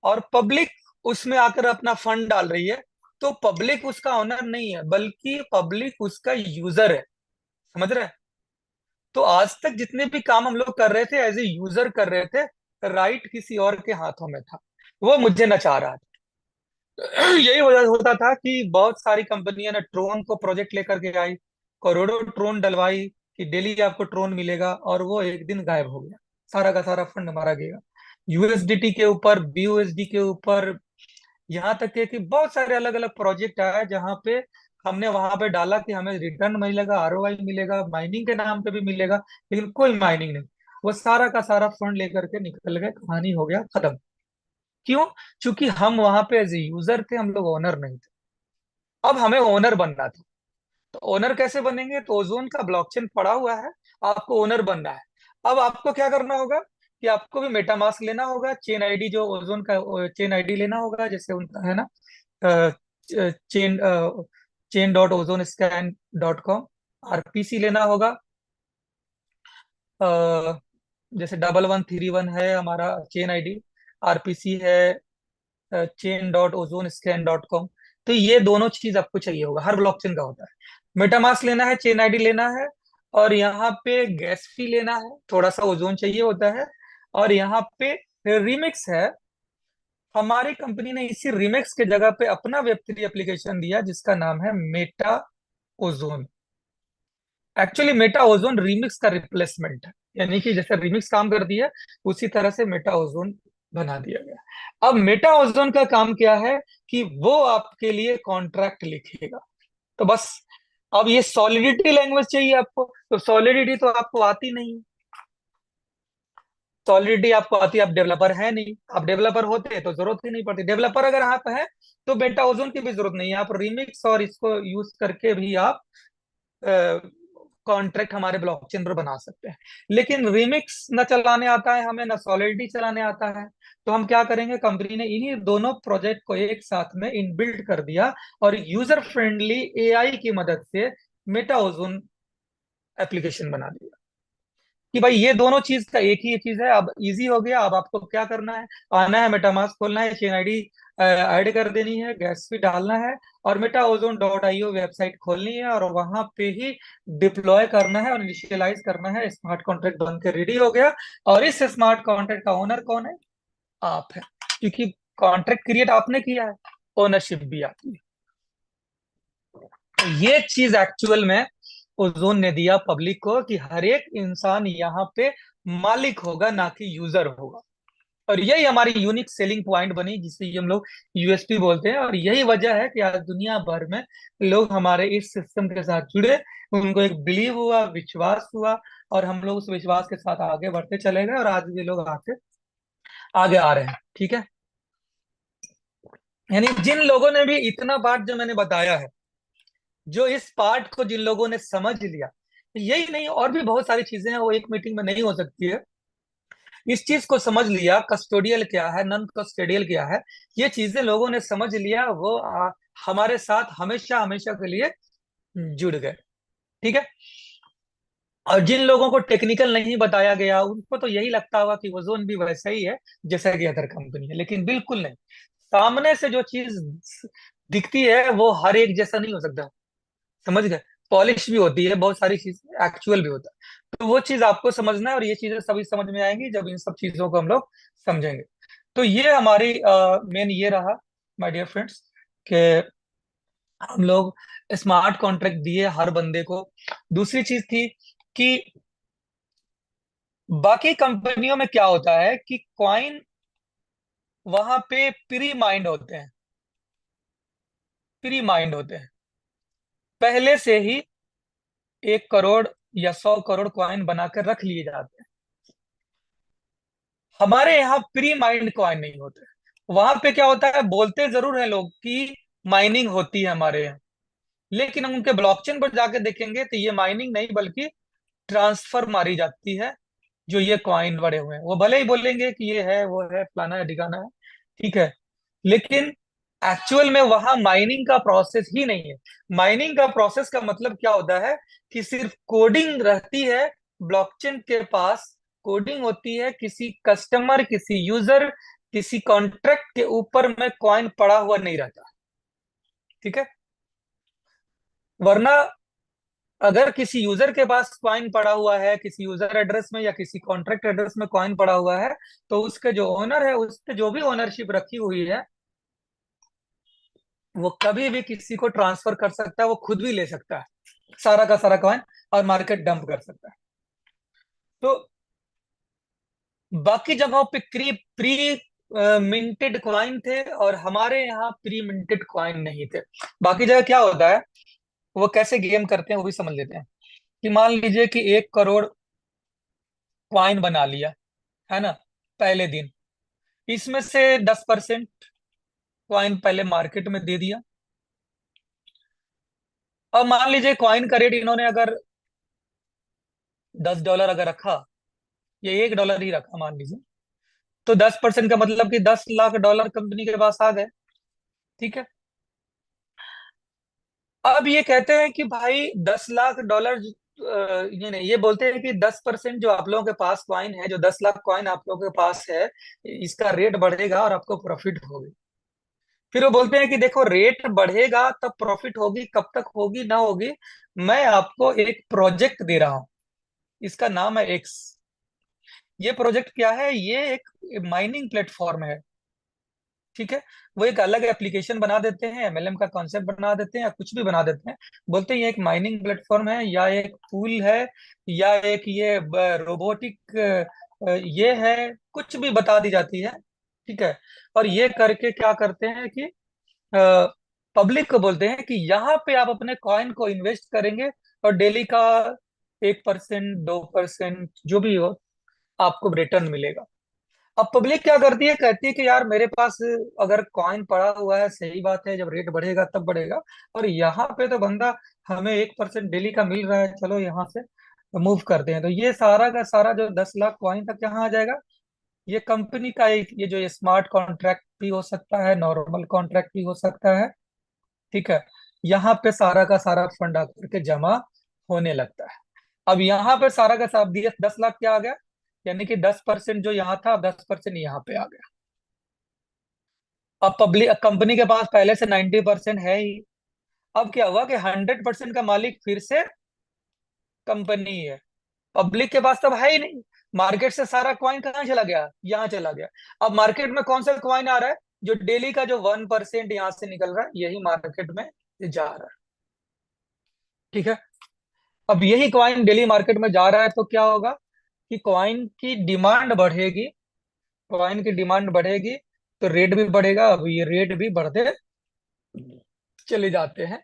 और पब्लिक उसमें आकर अपना फंड डाल रही है, तो पब्लिक उसका ओनर नहीं है, बल्कि पब्लिक उसका यूजर है। समझ रहे हैं? तो आज तक जितने भी काम हम लोग कर रहे थे एज ए यूजर कर रहे थे, राइट किसी और के हाथों में था, वो मुझे नचा रहा था। यही वजह होता था कि बहुत सारी कंपनियां ने ट्रोन को प्रोजेक्ट लेकर के आई, करोड़ों ट्रोन डलवाई कि डेली आपको ट्रोन मिलेगा, और वो एक दिन गायब हो गया, सारा का सारा फंड मारा गया। यूएसडीटी के ऊपर, बीयूएसडी के ऊपर, यहाँ तक है कि बहुत सारे अलग अलग प्रोजेक्ट आए जहाँ पे हमने वहां पे डाला कि हमें रिटर्न मिलेगा, आरओआई मिलेगा, माइनिंग के नाम पे भी मिलेगा, लेकिन कोई माइनिंग नहीं। वो सारा का सारा फंड लेकर के निकल गए, कहानी हो गया खत्म। क्यों? क्योंकि हम वहां पे एज ए यूजर थे, हम लोग ओनर नहीं थे। अब हमें ओनर बनना था, तो ओनर कैसे बनेंगे, तो ओजोन का ब्लॉकचेन पड़ा हुआ है, आपको ओनर बनना है। अब आपको क्या करना होगा कि आपको भी मेटामास्क लेना होगा, चेन आईडी जो ओजोन का चेन आईडी लेना होगा, जैसे उनका है ना, चेन chain.ozonscan.com। आरपीसी लेना होगा, अ, जैसे 1131 है हमारा चेन आईडी, आरपीसी है chain.ozonscan.com। तो ये दोनों चीज आपको चाहिए होगा, हर ब्लॉकचेन का होता है। मेटामास्क लेना है, चेन आईडी लेना है, और यहाँ पे गैस फी लेना है, थोड़ा सा ओजोन चाहिए होता है, और यहाँ पे रिमिक्स है। हमारी कंपनी ने इसी रिमिक्स के जगह पे अपना वेब 3 एप्लीकेशन दिया जिसका नाम है Meta ozone. Actually Meta ozone remix का रिप्लेसमेंट है, यानी कि जैसे रिमिक्स काम कर दिया उसी तरह से मेटा ओजोन बना दिया गया। अब मेटा ओजोन का काम क्या है कि वो आपके लिए कॉन्ट्रैक्ट लिखेगा। तो बस अब ये सॉलिडिटी लैंग्वेज चाहिए आपको, तो सॉलिडिटी तो आपको आती नहीं, सॉलिडिटी आपको आती, आप डेवलपर है नहीं, आप डेवलपर होते तो जरूरत ही नहीं पड़ती, डेवलपर अगर आप है तो बेटा ओजोन की भी जरूरत नहीं है, आप रिमिक्स और इसको यूज करके भी आप कॉन्ट्रैक्ट हमारे ब्लॉकचेन पर बना सकते हैं। लेकिन रिमिक्स न चलाने आता है हमें, न सॉलिडिटी चलाने आता है, तो हम क्या करेंगे, कंपनी ने इन्हीं दोनों प्रोजेक्ट को एक साथ में इनबिल्ट कर दिया और यूजर फ्रेंडली एआई की मदद से मेटा ओजोन एप्लीकेशन बना दिया कि भाई ये दोनों चीज का एक ही चीज है। अब इजी हो गया, अब आपको क्या करना है, आना है, मेटामास्क खोलना है, चेन आईडी ऐड कर देनी है, गैस फी डालना है और metaozone.io वेबसाइट खोलनी है और वहां पे ही डिप्लॉय करना है और इनिशियलाइज करना है। स्मार्ट कॉन्ट्रैक्ट बन के रेडी हो गया। और इस स्मार्ट कॉन्ट्रैक्ट का ओनर कौन है? आप है, क्योंकि कॉन्ट्रैक्ट क्रिएट आपने किया है, ओनरशिप भी आपकी है। तो ये चीज एक्चुअल में ओजोन ने दिया पब्लिक को कि हर एक इंसान यहाँ पे मालिक होगा, ना कि यूजर होगा। और यही हमारी यूनिक सेलिंग पॉइंट बनी, जिसे हम लोग यूएसपी बोलते हैं। और यही वजह है कि आज दुनिया भर में लोग हमारे इस सिस्टम के साथ जुड़े, उनको एक बिलीव हुआ, विश्वास हुआ, और हम लोग उस विश्वास के साथ आगे बढ़ते चले गए और आज भी लोग आगे आगे आ रहे हैं। ठीक है, यानी जिन लोगों ने भी इतना बात जो मैंने बताया है, जो इस पार्ट को जिन लोगों ने समझ लिया, यही नहीं और भी बहुत सारी चीजें हैं, वो एक मीटिंग में नहीं हो सकती है। इस चीज को समझ लिया, कस्टोडियल क्या है, नॉन कस्टोडियल क्या है, ये चीजें लोगों ने समझ लिया, वो हमारे साथ हमेशा हमेशा के लिए जुड़ गए। ठीक है, और जिन लोगों को टेक्निकल नहीं बताया गया उनको तो यही लगता होगा कि ओजोन भी वैसा ही है जैसा कि अदर कंपनी है, लेकिन बिल्कुल नहीं। सामने से जो चीज दिखती है वो हर एक जैसा नहीं हो सकता, समझ गए? पॉलिश भी होती है, बहुत सारी चीज एक्चुअल भी होता है, तो वो चीज आपको समझना है और ये चीजें सभी समझ में आएंगी जब इन सब चीजों को हम लोग समझेंगे। तो ये हमारी मेन ये रहा माय डियर फ्रेंड्स कि हम लोग स्मार्ट कॉन्ट्रैक्ट दिए हर बंदे को। दूसरी चीज थी कि बाकी कंपनियों में क्या होता है कि कॉइन वहां पे प्री माइंड होते हैं, प्री माइंड होते हैं, पहले से ही 1 करोड़ या 100 करोड़ कॉइन बनाकर रख लिए जाते हैं। हमारे यहाँ प्री माइंड कॉइन नहीं होते। वहां पे क्या होता है, बोलते जरूर है लोग कि माइनिंग होती है हमारे यहाँ, लेकिन हम उनके ब्लॉकचेन पर जाके देखेंगे तो ये माइनिंग नहीं बल्कि ट्रांसफर मारी जाती है। जो ये कॉइन बड़े हुए हैं वो भले ही बोलेंगे कि ये है वो है फलाना है ठिकाना है, ठीक है, लेकिन एक्चुअल में वहां माइनिंग का प्रोसेस ही नहीं है। माइनिंग का प्रोसेस का मतलब क्या होता है कि सिर्फ कोडिंग रहती है ब्लॉकचेन के पास, कोडिंग होती है, किसी कस्टमर, किसी यूजर, किसी कॉन्ट्रैक्ट के ऊपर में कॉइन पड़ा हुआ नहीं रहता। ठीक है, वरना अगर किसी यूजर के पास कॉइन पड़ा हुआ है, किसी यूजर एड्रेस में या किसी कॉन्ट्रैक्ट एड्रेस में कॉइन पड़ा हुआ है, तो उसके जो ओनर है, उसके जो भी ओनरशिप रखी हुई है, वो कभी भी किसी को ट्रांसफर कर सकता है, वो खुद भी ले सकता है सारा का सारा कॉइन और मार्केट डंप कर सकता है। तो बाकी जगहों पे प्री प्री मिंटेड कॉइन थे और हमारे यहाँ प्री मिंटेड कॉइन नहीं थे। बाकी जगह क्या होता है, वो कैसे गेम करते हैं वो भी समझ लेते हैं। कि मान लीजिए कि 1 करोड़ कॉइन बना लिया, है ना, पहले दिन, इसमें से 10% कॉइन पहले मार्केट में दे दिया। और मान लीजिए कॉइन का रेट इन्होंने अगर $10 अगर रखा, या $1 ही रखा मान लीजिए, तो 10% का मतलब कि $10 लाख कंपनी के पास आ गए। ठीक है, अब ये कहते हैं कि भाई $10 लाख, ये नहीं, ये बोलते हैं कि 10% जो आप लोगों के पास कॉइन है, जो 10 लाख कॉइन आप लोगों के पास है, इसका रेट बढ़ेगा और आपको प्रॉफिट होगी। फिर वो बोलते हैं कि देखो रेट बढ़ेगा तब प्रॉफिट होगी, कब तक होगी ना होगी, मैं आपको एक प्रोजेक्ट दे रहा हूं, इसका नाम है एक्स। ये प्रोजेक्ट क्या है, ये एक माइनिंग प्लेटफॉर्म है। ठीक है, वो एक अलग एप्लीकेशन बना देते हैं, एमएलएम का कॉन्सेप्ट बना देते हैं या कुछ भी बना देते हैं, बोलते हैं ये एक माइनिंग प्लेटफॉर्म है या एक पूल है या एक ये रोबोटिक ये है, कुछ भी बता दी जाती है। ठीक है, और ये करके क्या करते हैं कि पब्लिक को बोलते हैं कि यहाँ पे आप अपने कॉइन को इन्वेस्ट करेंगे और डेली का 1%, 2% जो भी हो आपको रिटर्न मिलेगा। अब पब्लिक क्या करती है, कहती है कि यार मेरे पास अगर कॉइन पड़ा हुआ है, सही बात है, जब रेट बढ़ेगा तब बढ़ेगा, और यहाँ पे तो बंदा हमें 1% डेली का मिल रहा है, चलो यहाँ से मूव करते हैं। तो ये सारा का सारा जो 10 लाख कॉइन तक यहाँ आ जाएगा। ये कंपनी का एक, ये जो ये स्मार्ट कॉन्ट्रैक्ट भी हो सकता है, नॉर्मल कॉन्ट्रैक्ट भी हो सकता है, ठीक है। यहाँ पे सारा का सारा फंड आकर के जमा होने लगता है। अब यहाँ पे सारा का सारा 10 लाख क्या आ गया, यानी कि 10% जो यहाँ था, 10% यहाँ पे आ गया। अब पब्लिक कंपनी के पास पहले से 90% है ही। अब क्या हुआ कि 100% का मालिक फिर से कंपनी है, पब्लिक के पास तब है ही नहीं। मार्केट से सारा कॉइन कहाँ चला गया, यहाँ चला गया। अब मार्केट में कौन सा कॉइन आ रहा है, जो डेली का जो 1% यहाँ से निकल रहा है, यही मार्केट में जा रहा है, ठीक है। अब यही कॉइन डेली मार्केट में जा रहा है, तो क्या होगा कि कॉइन की डिमांड बढ़ेगी, कॉइन की डिमांड बढ़ेगी तो रेट भी बढ़ेगा। अब ये रेट भी बढ़ते चले जाते हैं।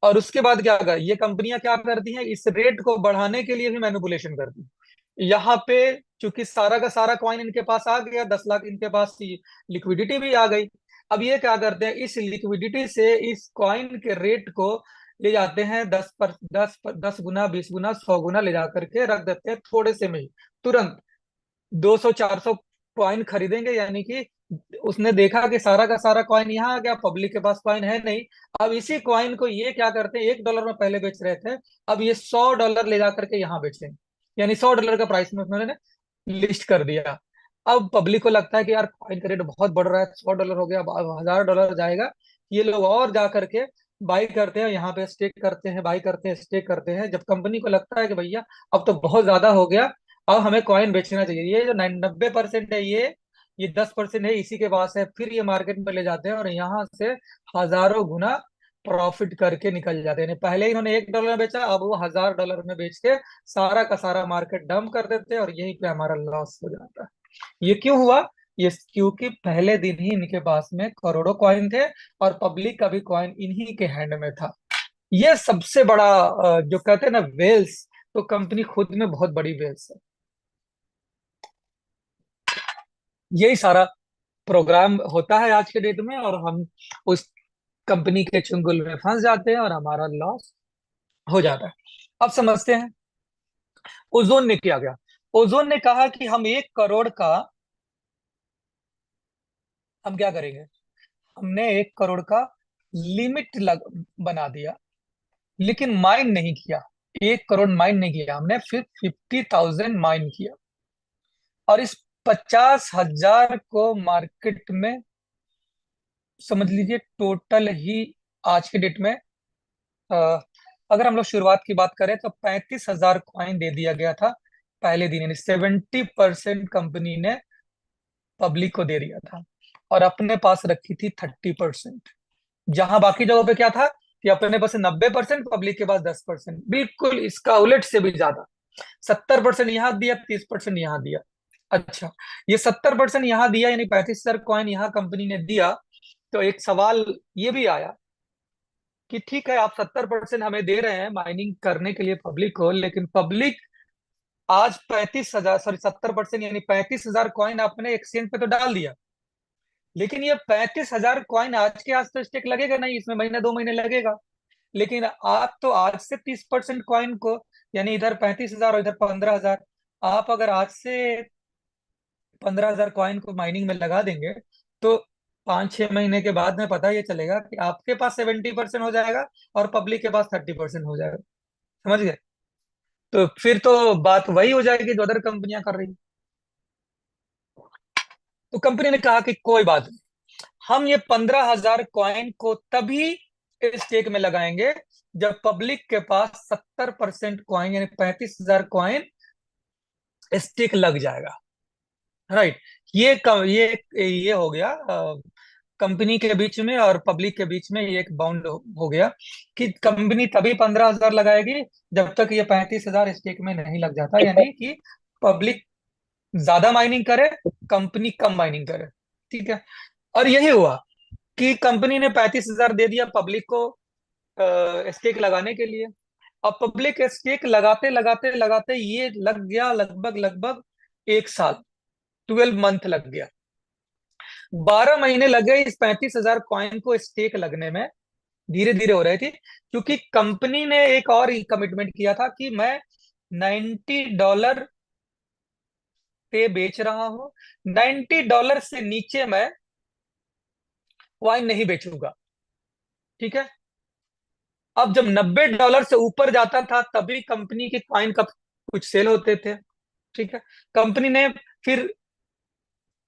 और उसके बाद क्या होगा, ये कंपनियां क्या करती हैं, इस रेट को बढ़ाने के लिए भी मैनिपुलेशन करती हैं। यहाँ पे चूंकि सारा का सारा कॉइन इनके पास आ गया, 10 लाख इनके पास लिक्विडिटी भी आ गई। अब ये क्या करते हैं, इस लिक्विडिटी से इस कॉइन के रेट को ले जाते हैं 10 गुना, 20 गुना, 100 गुना ले जा करके रख देते हैं थोड़े से में ही, तुरंत 200, 400 कॉइन खरीदेंगे। यानी कि उसने देखा कि सारा का सारा कॉइन यहाँ आ गया, पब्लिक के पास कॉइन है नहीं। अब इसी कॉइन को ये क्या करते हैं, $1 में पहले बेच रहे थे, अब ये $100 ले जा करके यहाँ बेचेंगे, यानी $100 का प्राइस में उन्होंने लिस्ट कर दिया। अब पब्लिक को लगता है कि यार कॉइन का रेट बहुत बढ़ रहा है, $100 हो गया, अब $1000 जाएगा। ये लोग और जा करके बाई करते हैं, यहाँ पे स्टेक करते हैं, बाई करते हैं, स्टेक करते हैं। जब कंपनी को लगता है कि भैया अब तो बहुत ज्यादा हो गया, अब हमें कॉइन बेचना चाहिए, ये जो 90% है, ये 10% है इसी के पास है, फिर ये मार्केट में ले जाते हैं और यहाँ से हजारों गुना प्रॉफिट करके निकल जाते हैं। पहले इन्होंने $1 में बेचा, अब वो $1000 में बेच के सारा का सारा मार्केट डंप कर देते हैं और यहीं पे हमारा लॉस हो जाता है। ये क्यों हुआ, ये क्योंकि पहले दिन ही इनके पास में करोड़ों कॉइन थे और पब्लिक का भी कॉइन इन्हीं के हैंड में था। ये सबसे बड़ा जो कहते हैं ना वेल्स, तो कंपनी खुद में बहुत बड़ी वेल्स है। यही सारा प्रोग्राम होता है आज के डेट में, और हम उस कंपनी के चुंगल में फंस जाते हैं और हमारा लॉस हो जाता है। अब समझते हैं ओजोन ने क्या किया। ओजोन ने कहा कि हम 1 करोड़ का, हम क्या करेंगे, हमने 1 करोड़ का लिमिट बना दिया, लेकिन माइन नहीं किया। 1 करोड़ माइन नहीं किया हमने, फिर 50,000 माइन किया। और इस 50,000 को मार्केट में समझ लीजिए टोटल ही आज के डेट में, अ, अगर हम लोग शुरुआत की बात करें तो 35,000 कॉइन दे दिया गया था पहले दिन, यानी 70% कंपनी ने पब्लिक को दे दिया था और अपने पास रखी थी 30%। जहां बाकी जगहों पे क्या था कि अपने पास 90%, पब्लिक के पास 10%, बिल्कुल इसका उलट से भी ज्यादा। 70% यहाँ दिया, 30% यहाँ दिया। अच्छा, ये 70% यहाँ दिया, यानी 35,000 कॉइन यहाँ कंपनी ने दिया। तो एक सवाल ये भी आया कि ठीक है, आप 70% हमें दे रहे हैं माइनिंग करने के लिए पब्लिक को, लेकिन पब्लिक आज 35,000, सॉरी 70%, यानी 35,000 कॉइन आपने एक्सचेंज पे तो डाल दिया, लेकिन ये 35,000 कॉइन आज के आज तो स्टेक लगेगा नहीं, इसमें महीने 2 महीने लगेगा। लेकिन आप तो आज से 30% कॉइन को, यानी इधर 35,000 और इधर 15,000, आप अगर आज से 15,000 कॉइन को माइनिंग में लगा देंगे, तो 5-6 महीने के बाद में पता ये चलेगा कि आपके पास 70% हो जाएगा और पब्लिक के पास 30% हो जाएगा। समझ गए? तो फिर तो बात वही हो जाएगी जो अदर कंपनियां कर रही हैं। तो कंपनी ने कहा कि कोई बात नहीं, हम ये 15,000 कॉइन को तभी स्टेक में लगाएंगे जब पब्लिक के पास 70% कॉइन, यानी 35,000 कॉइन स्टेक लग जाएगा। राइट, ये हो गया कंपनी के बीच में और पब्लिक के बीच में, ये एक बाउंड हो गया कि कंपनी तभी 15,000 लगाएगी जब तक ये 35,000 स्टेक में नहीं लग जाता, यानी कि पब्लिक ज्यादा माइनिंग करे, कंपनी कम माइनिंग करे। ठीक है, और यही हुआ। कि कंपनी ने 35,000 दे दिया पब्लिक को स्टेक लगाने के लिए। अब पब्लिक स्टेक लगाते लगाते लगाते ये लग गया लगभग लगभग 1 साल, 12 मंथ लग गया। 12 महीने लगे इस 35,000 कॉइन को स्टेक लगने में, धीरे धीरे हो रही थी, क्योंकि कंपनी ने एक और कमिटमेंट किया था कि मैं $90 पे बेच रहा हूं, $90 से नीचे मैं कॉइन नहीं बेचूंगा। ठीक है। अब जब $90 से ऊपर जाता था तभी कंपनी के कॉइन का कुछ सेल होते थे। ठीक है। कंपनी ने फिर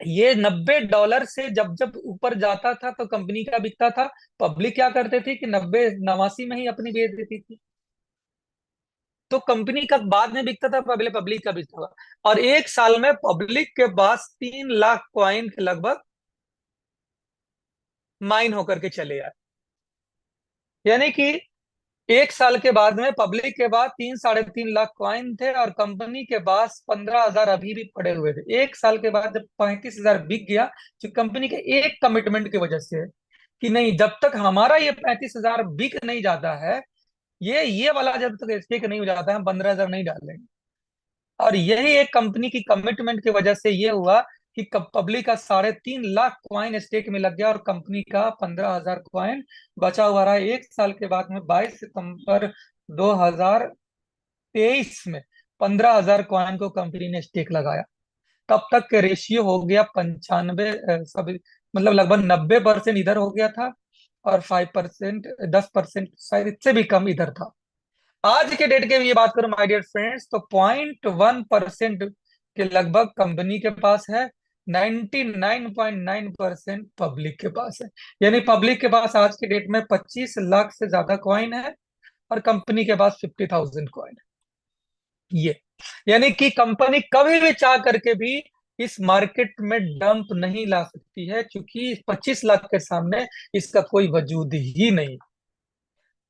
ये $90 से जब जब ऊपर जाता था तो कंपनी का बिकता था, पब्लिक क्या करते थे कि 90 89 में ही अपनी बेच देती थी। तो कंपनी का बाद में बिकता था, पहले पब्लिक का बिकता था। और 1 साल में पब्लिक के पास 3 लाख कॉइन के लगभग माइन होकर के चले आए। यानी कि 1 साल के बाद में पब्लिक के पास 3 साढ़े 3 लाख कॉइन थे और कंपनी के पास 15,000 अभी भी पड़े हुए थे। 1 साल के बाद जब 35,000 बिक गया, तो कंपनी के एक कमिटमेंट की वजह से कि नहीं, जब तक हमारा ये 35,000 बिक नहीं जाता है, ये वाला जब तक स्टेक नहीं हो जाता है, हम 15,000 नहीं डालेंगे। और यही एक कंपनी की कमिटमेंट की वजह से ये हुआ कि पब्लिक का 3.5 लाख कॉइन स्टेक में लग गया और कंपनी का 15,000 कॉइन बचा हुआ रहा। 1 साल के बाद में 22 सितंबर 2023 में 15,000 कॉइन को कंपनी ने स्टेक लगाया। तब तक के रेशियो हो गया 95, सब मतलब लगभग 90% इधर हो गया था और 5%, 10% शायद इससे भी कम इधर था। आज के डेट के ये बात करूं माय डियर फ्रेंड्स, तो 0.1% के लगभग कंपनी के पास है, 99.9% पब्लिक के पास है। यानी पब्लिक के पास आज के डेट में 25 लाख से ज्यादा कॉइन है और कंपनी के पास 50,000 कॉइन है। ये यानी कि कंपनी कभी भी चाह करके भी इस मार्केट में डंप नहीं ला सकती है, क्योंकि 25 लाख के सामने इसका कोई वजूद ही नहीं।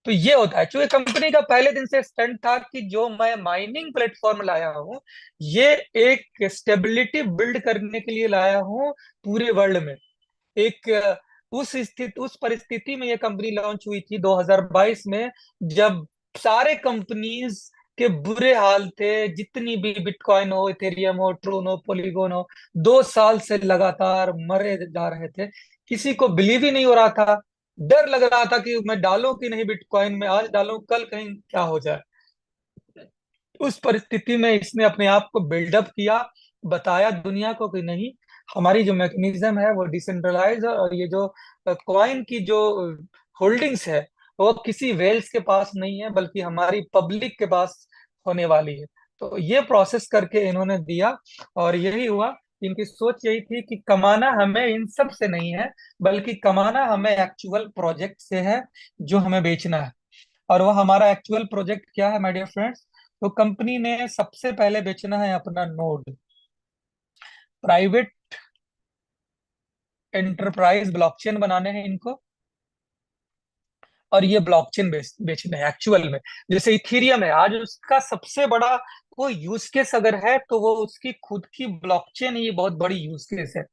तो ये होता है, क्योंकि कंपनी का पहले दिन से स्टैंड था कि जो मैं माइनिंग प्लेटफॉर्म लाया हूं, ये एक स्टेबिलिटी बिल्ड करने के लिए लाया हूं पूरे वर्ल्ड में। एक उस परिस्थिति में ये कंपनी लॉन्च हुई थी 2022 में, जब सारे कंपनीज के बुरे हाल थे। जितनी भी बिटकॉइन हो, इथेरियम हो, ट्रोन हो, पॉलीगॉन हो, 2 साल से लगातार मरे जा रहे थे। किसी को बिलीव ही नहीं हो रहा था, डर लग रहा था कि मैं डालूं कि नहीं बिटकॉइन में, आज डालूं कल कहीं क्या हो जाए। उस परिस्थिति में इसने अपने आप को बिल्डअप किया, बताया दुनिया को कि नहीं, हमारी जो मैकेनिज्म है वो डिसेंट्रलाइज है और ये जो कॉइन की जो होल्डिंग्स है वो किसी वेल्स के पास नहीं है, बल्कि हमारी पब्लिक के पास होने वाली है। तो ये प्रोसेस करके इन्होंने दिया और यही हुआ। इनकी सोच यही थी कि कमाना हमें इन सब से नहीं है, बल्कि कमाना हमें एक्चुअल प्रोजेक्ट से है जो हमें बेचना है। और वह हमारा एक्चुअल प्रोजेक्ट क्या है माय डियर फ्रेंड्स? तो कंपनी ने सबसे पहले बेचना है अपना नोड, प्राइवेट एंटरप्राइज ब्लॉकचेन बनाने हैं इनको। और ये ब्लॉकचेन बेचना है एक्चुअल में। जैसे इथेरियम है, आज उसका सबसे बड़ा कोई यूज केस अगर है तो वो उसकी खुद की ब्लॉकचेन ही बहुत बड़ी यूज केस है।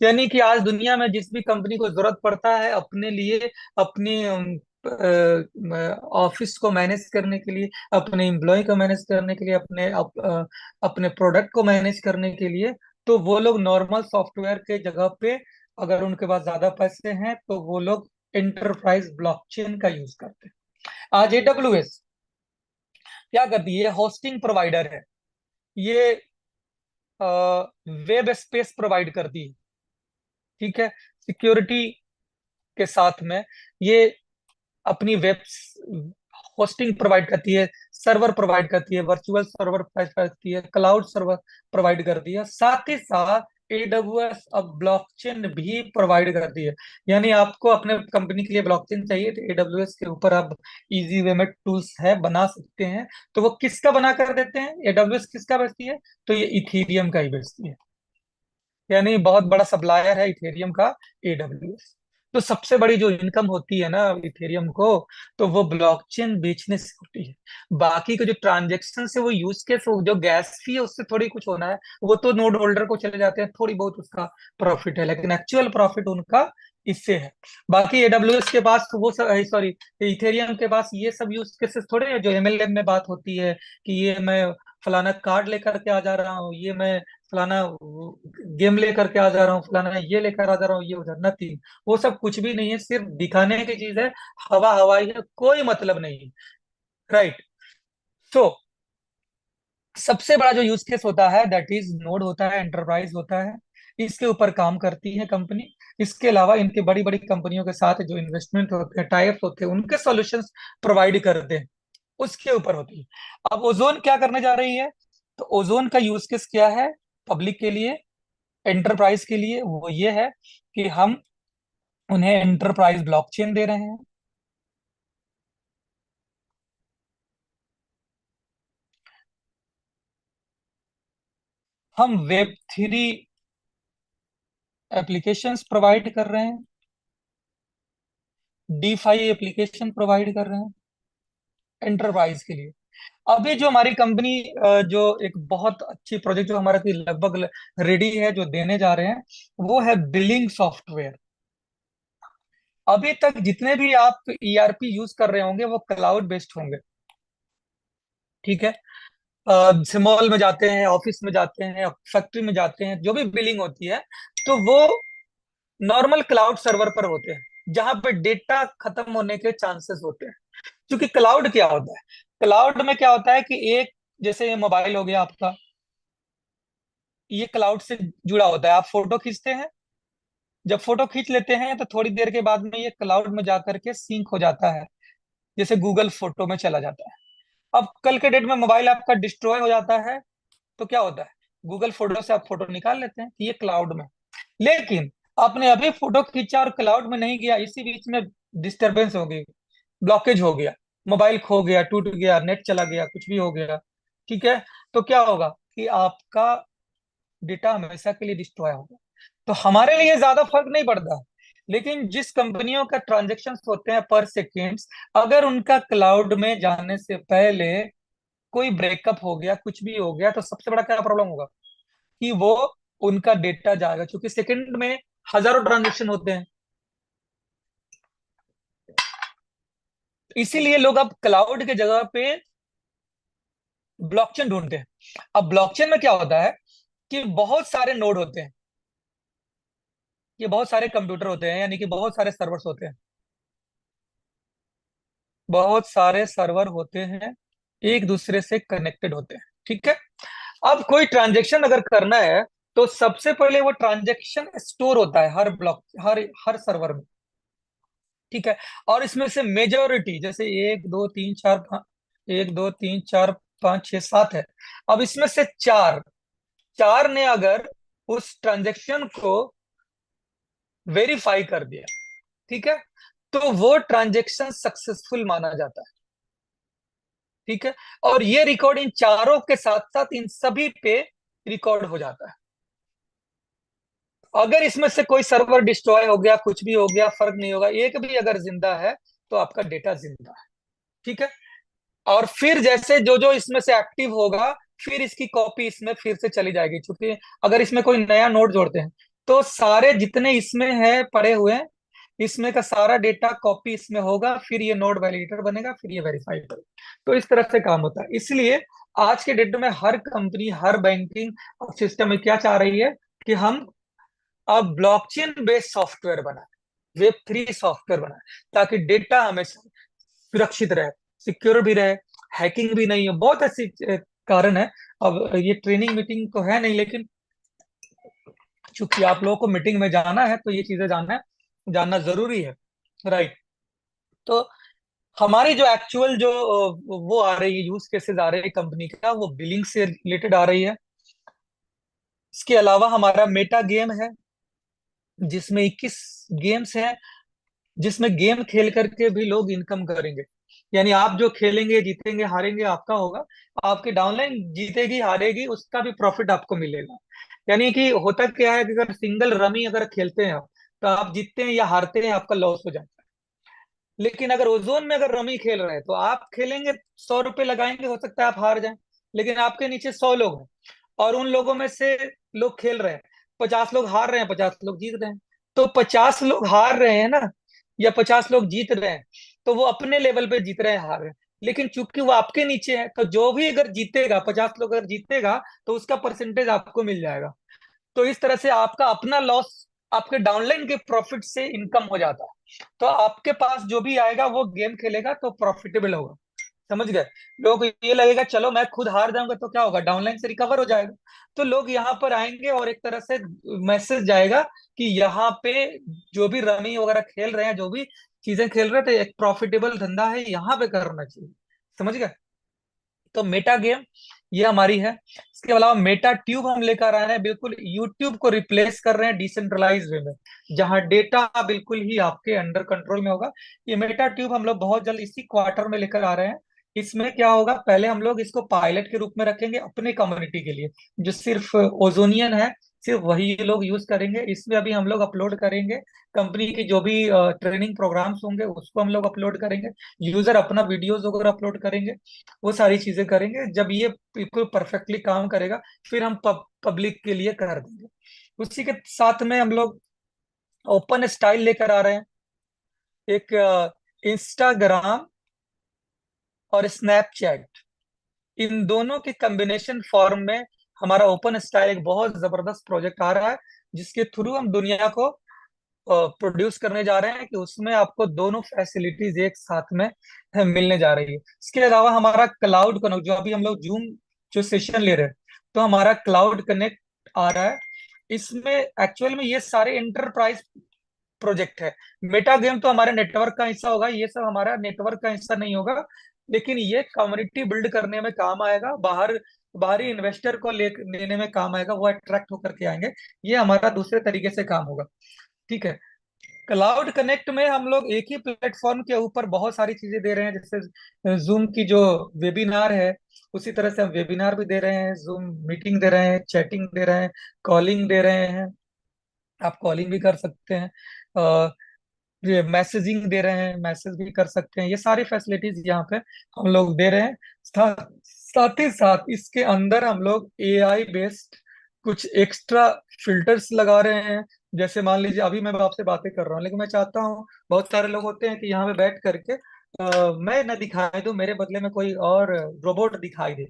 यानी कि आज दुनिया में जिस भी कंपनी को जरूरत पड़ता है अपने लिए, अपने ऑफिस को मैनेज करने के लिए, अपने एम्प्लॉय को मैनेज करने के लिए, अपने प्रोडक्ट को मैनेज करने के लिए, तो वो लोग नॉर्मल सॉफ्टवेयर के जगह पे, अगर उनके पास ज्यादा पैसे हैं तो वो लोग एंटरप्राइज ब्लॉकचेन का यूज करते हैं। आज AWS क्या करती है? होस्टिंग प्रोवाइडर है, ये वेब स्पेस प्रोवाइड करती है। ठीक है। सिक्योरिटी के साथ में ये अपनी वेब होस्टिंग प्रोवाइड करती है, सर्वर प्रोवाइड करती है, वर्चुअल सर्वर प्रोवाइड करती है, क्लाउड सर्वर प्रोवाइड करती है। साथ ही साथ AWS अब ब्लॉकचेन भी प्रोवाइड करती है। यानी आपको अपने कंपनी के लिए ब्लॉकचेन चाहिए तो AWS के ऊपर आप इजी वे में टूल्स है बना सकते हैं। तो वो किसका बना कर देते हैं? AWS किसका बेचती है? तो ये इथेरियम का ही बेचती है। यानी बहुत बड़ा सप्लायर है इथेरियम का AWS। तो सबसे बड़ी जो इनकम होती है ना इथेरियम को, तो वो ब्लॉकचेन बेचने से होती है। बाकी के जो ट्रांजेक्शन है वो यूज केस, जो गैस फी है उससे थोड़ी कुछ होना है, वो तो नोड होल्डर को चले जाते हैं, थोड़ी बहुत उसका प्रॉफिट है, लेकिन एक्चुअल प्रॉफिट उनका इससे है। बाकी एडब्ल्यूएस के पास तो वो सब, सॉरी, इथेरियम के पास ये सब यूज केसेस थोड़े हैं जो एमएलएम में बात होती है कि ये मैं फलाना कार्ड लेकर के आ जा रहा हूँ, ये मैं फलाना गेम लेकर के आ जा रहा हूँ, फलाना ये लेकर आ जा रहा हूँ, ये उधर, नथिंग। वो सब कुछ भी नहीं है, सिर्फ दिखाने की चीज है, हवा हवाई है, कोई मतलब नहीं। राइट। तो सबसे बड़ा जो यूज केस होता है दैट इज नोड होता है, एंटरप्राइज होता है, इसके ऊपर काम करती है कंपनी। इसके अलावा इनके बड़ी बड़ी कंपनियों के साथ जो इन्वेस्टमेंट होते हैं, टाइप्स होते हैं, उनके सॉल्यूशंस प्रोवाइड करते हैं, उसके ऊपर होती है। अब ओजोन क्या करने जा रही है? तो ओजोन का यूज केस क्या है पब्लिक के लिए, एंटरप्राइज के लिए? वो ये है कि हम उन्हें एंटरप्राइज ब्लॉकचेन दे रहे हैं। हम वेब 3 एप्लीकेशंस प्रोवाइड कर रहे हैं, डी5 एप्लीकेशन प्रोवाइड कर रहे हैं एंटरप्राइज के लिए। अभी जो हमारी कंपनी जो एक बहुत अच्छी प्रोजेक्ट जो हमारा लगभग रेडी है, जो देने जा रहे हैं, वो है बिलिंग सॉफ्टवेयर। अभी तक जितने भी आप ईआरपी यूज कर रहे होंगे वो क्लाउड बेस्ड होंगे, ठीक है। मॉल में जाते हैं, ऑफिस में जाते हैं, फैक्ट्री में जाते हैं, जो भी बिलिंग होती है तो वो नॉर्मल क्लाउड सर्वर पर होते हैं, जहां पे डेटा खत्म होने के चांसेस होते हैं। क्योंकि क्लाउड क्या होता है, क्लाउड में क्या होता है कि एक, जैसे ये मोबाइल हो गया आपका, ये क्लाउड से जुड़ा होता है। आप फोटो खींचते हैं, जब फोटो खींच लेते हैं तो थोड़ी देर के बाद में ये क्लाउड में जाकर के सिंक हो जाता है, जैसे गूगल फोटो में चला जाता है। अब कल के डेट में मोबाइल आपका डिस्ट्रॉय हो जाता है तो क्या होता है, गूगल फोटो से आप फोटो निकाल लेते हैं कि ये क्लाउड में। लेकिन आपने अभी फोटो खींचा और क्लाउड में नहीं गया, इसी बीच में डिस्टरबेंस हो गई, ब्लॉकेज हो गया, मोबाइल खो गया, टूट गया, नेट चला गया, कुछ भी हो गया, ठीक है, तो क्या होगा कि आपका डेटा हमेशा के लिए डिस्ट्रॉय होगा। तो हमारे लिए ज्यादा फर्क नहीं पड़ता, लेकिन जिस कंपनियों का ट्रांजेक्शन होते हैं पर सेकेंड, अगर उनका क्लाउड में जाने से पहले कोई ब्रेकअप हो गया, कुछ भी हो गया, तो सबसे बड़ा क्या प्रॉब्लम होगा कि वो उनका डेटा जाएगा, क्योंकि सेकंड में हजारों ट्रांजेक्शन होते हैं। इसीलिए लोग अब क्लाउड के जगह पे ब्लॉकचेन ढूंढते हैं। अब ब्लॉकचेन में क्या होता है कि बहुत सारे नोड होते हैं, ये बहुत सारे कंप्यूटर होते हैं, यानी कि बहुत सारे सर्वर्स होते हैं, बहुत सारे सर्वर होते हैं, एक दूसरे से कनेक्टेड होते हैं, ठीक है। अब कोई ट्रांजेक्शन अगर करना है तो सबसे पहले वो ट्रांजेक्शन स्टोर होता है हर ब्लॉक, हर हर सर्वर में, ठीक है। और इसमें से मेजोरिटी, जैसे 1 2 3 4 5 है, अब इसमें से चार चार ने अगर उस ट्रांजेक्शन को वेरीफाई कर दिया, ठीक है, तो वो ट्रांजेक्शन सक्सेसफुल माना जाता है, ठीक है। और ये रिकॉर्ड इन चारों के साथ साथ इन सभी पे रिकॉर्ड हो जाता है। अगर इसमें से कोई सर्वर डिस्ट्रॉय हो गया, कुछ भी हो गया, फर्क नहीं होगा, एक भी अगर जिंदा है तो आपका डेटा जिंदा है, ठीक है। और फिर जैसे जो जो इसमें से एक्टिव होगा, फिर इसकी कॉपी इसमें फिर से चली जाएगी, क्योंकि अगर इसमें कोई नया नोड जोड़ते हैं तो सारे जितने इसमें है पड़े हुए हैं, इसमें का सारा डेटा कॉपी इसमें होगा, फिर ये नोड वैलिडेटर बनेगा, फिर ये वेरीफाई करेगा। तो इस तरह से काम होता है। इसलिए आज के डेट में हर कंपनी, हर बैंकिंग सिस्टम में क्या चाह रही है कि हम अब ब्लॉकचेन बेस्ड सॉफ्टवेयर बनाए, वेब 3 सॉफ्टवेयर बनाए, ताकि डेटा हमेशा सुरक्षित रहे, सिक्योर भी रहे, हैकिंग भी नहीं हो। बहुत ऐसी कारण है। अब ये ट्रेनिंग मीटिंग तो है नहीं, लेकिन चूंकि आप लोगों को मीटिंग में जाना है तो ये चीजें जानना जरूरी है, राइट। तो हमारी जो एक्चुअल जो वो आ रही है, यूज केसेस आ रहे हैं कंपनी का, वो बिलिंग से रिलेटेड आ रही है। इसके अलावा हमारा मेटा गेम है, जिसमें 21 गेम्स हैं, जिसमें गेम खेल करके भी लोग इनकम करेंगे। यानी आप जो खेलेंगे, जीतेंगे, हारेंगे, आपका होगा। आपकी डाउनलाइन जीतेगी, हारेगी, उसका भी प्रॉफिट आपको मिलेगा। यानी कि होता क्या है कि अगर सिंगल रमी अगर खेलते हैं आप, तो आप जीतते हैं या हारते हैं, आपका लॉस हो जाता है। लेकिन अगर ओजोन में अगर रमी खेल रहे हैं तो आप खेलेंगे, 100 रुपए लगाएंगे, हो सकता है आप हार जाएं, लेकिन आपके नीचे 100 लोग हैं और उन लोगों में से लोग खेल रहे हैं, 50 लोग हार रहे हैं, 50 लोग जीत रहे हैं। तो 50 लोग हार रहे हैं ना, या 50 लोग जीत रहे हैं, तो वो अपने लेवल पे जीत रहे हैं, हार रहे हैं। लेकिन चूंकि वो आपके नीचे है, तो जो भी अगर जीतेगा, 50 लोग अगर जीतेगा, तो उसका परसेंटेज आपको मिल जाएगा। तो इस तरह से आपका अपना लॉस आपके डाउनलाइन के प्रॉफिट से इनकम हो जाता है। तो आपके पास जो भी आएगा वो गेम खेलेगा तो प्रॉफिटेबल होगा। समझ गए? लोगों को ये लगेगा चलो मैं खुद हार जाऊंगा तो क्या होगा, डाउनलाइन से रिकवर हो जाएगा। तो लोग यहाँ पर आएंगे और एक तरह से मैसेज जाएगा कि यहाँ पे जो भी रमी वगैरह खेल रहे हैं, जो भी चीजें खेल रहे थे, एक प्रॉफिटेबल धंधा है, यहाँ पे करना चाहिए। समझ गए? तो मेटा गेम ये हमारी है। इसके अलावा मेटा ट्यूब हम लेकर आ रहे हैं, बिल्कुल यूट्यूब को रिप्लेस कर रहे हैं डिसेंट्रलाइज वे में, जहां डेटा बिल्कुल ही आपके अंडर कंट्रोल में होगा। ये मेटा ट्यूब हम लोग बहुत जल्द इसी क्वार्टर में लेकर आ रहे हैं। इसमें क्या होगा, पहले हम लोग इसको पायलट के रूप में रखेंगे अपने कम्युनिटी के लिए, जो सिर्फ ओजोनियन है, सिर्फ वही लोग यूज करेंगे। इसमें अभी हम लोग अपलोड करेंगे कंपनी की जो भी ट्रेनिंग प्रोग्राम्स होंगे, उसको हम लोग अपलोड करेंगे। यूजर अपना वीडियोस वगैरह अपलोड करेंगे, वो सारी चीजें करेंगे। जब ये बिल्कुल परफेक्टली काम करेगा, फिर हम पब्लिक के लिए कर देंगे। उसी के साथ में हम लोग ओपन स्टाइल लेकर आ रहे हैं, एक इंस्टाग्राम और स्नैपचैट, इन दोनों के कॉम्बिनेशन फॉर्म में हमारा ओपन स्टाइल एक बहुत जबरदस्त प्रोजेक्ट आ रहा है, जिसके थ्रू हम दुनिया को प्रोड्यूस करने जा रहे हैं कि उसमें आपको दोनों फैसिलिटीज एक साथ में मिलने जा रही है। इसके अलावा हमारा क्लाउड कनेक्ट, जो अभी हम लोग जूम जो सेशन ले रहे हैं, तो हमारा क्लाउड कनेक्ट आ रहा है। इसमें एक्चुअल में ये सारे एंटरप्राइज प्रोजेक्ट है। मेटा गेम तो हमारे नेटवर्क का हिस्सा होगा, ये सब हमारा नेटवर्क का हिस्सा नहीं होगा, लेकिन ये कम्युनिटी बिल्ड करने में काम आएगा, बाहरी इन्वेस्टर को लेने में काम आएगा, वो अट्रैक्ट होकर के आएंगे। ये हमारा दूसरे तरीके से काम होगा। ठीक है? क्लाउड कनेक्ट में हम लोग एक ही प्लेटफॉर्म के ऊपर बहुत सारी चीजें दे रहे हैं, जैसे जूम की जो वेबिनार है, उसी तरह से हम वेबिनार भी दे रहे हैं, जूम मीटिंग दे रहे हैं, चैटिंग दे रहे हैं, कॉलिंग दे रहे हैं, आप कॉलिंग भी कर सकते हैं, ये मैसेजिंग दे रहे हैं, मैसेज भी कर सकते हैं। ये सारी फैसिलिटीज यहाँ पे हम लोग दे रहे हैं। साथ ही साथ इसके अंदर हम लोग एआई बेस्ड कुछ एक्स्ट्रा फिल्टर्स लगा रहे हैं। जैसे मान लीजिए अभी मैं आपसे बातें कर रहा हूँ, लेकिन मैं चाहता हूँ, बहुत सारे लोग होते हैं कि यहाँ पे बैठ करके मैं न दिखाई दूं, मेरे बदले में कोई और रोबोट दिखाई दे,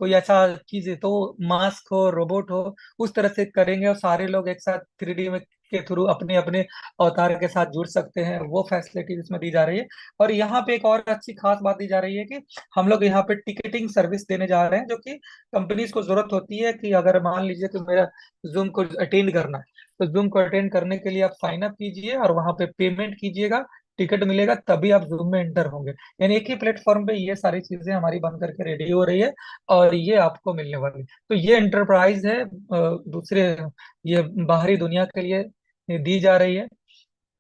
कोई ऐसा चीज है, तो मास्क हो, रोबोट हो, उस तरह से करेंगे और सारे लोग एक साथ 3D में के थ्रू अपने अपने अवतार के साथ जुड़ सकते हैं। वो फैसिलिटीज इसमें दी जा रही है। और यहाँ पे एक और अच्छी खास बात दी जा रही है कि हम लोग यहाँ पे टिकटिंग सर्विस देने जा रहे हैं, जो कि कंपनीज को जरूरत होती है कि अगर मान लीजिए कि मेरा जूम को अटेंड करना है, तो जूम को अटेंड करने के लिए आप साइन अप कीजिए और वहाँ पे पेमेंट कीजिएगा, टिकट मिलेगा, तभी आप जूम में एंटर होंगे। यानी एक ही प्लेटफॉर्म पे ये सारी चीजें हमारी बन करके रेडी हो रही है और ये आपको मिलने वाली है। तो ये एंटरप्राइज है, दूसरे ये बाहरी दुनिया के लिए ये दी जा रही है।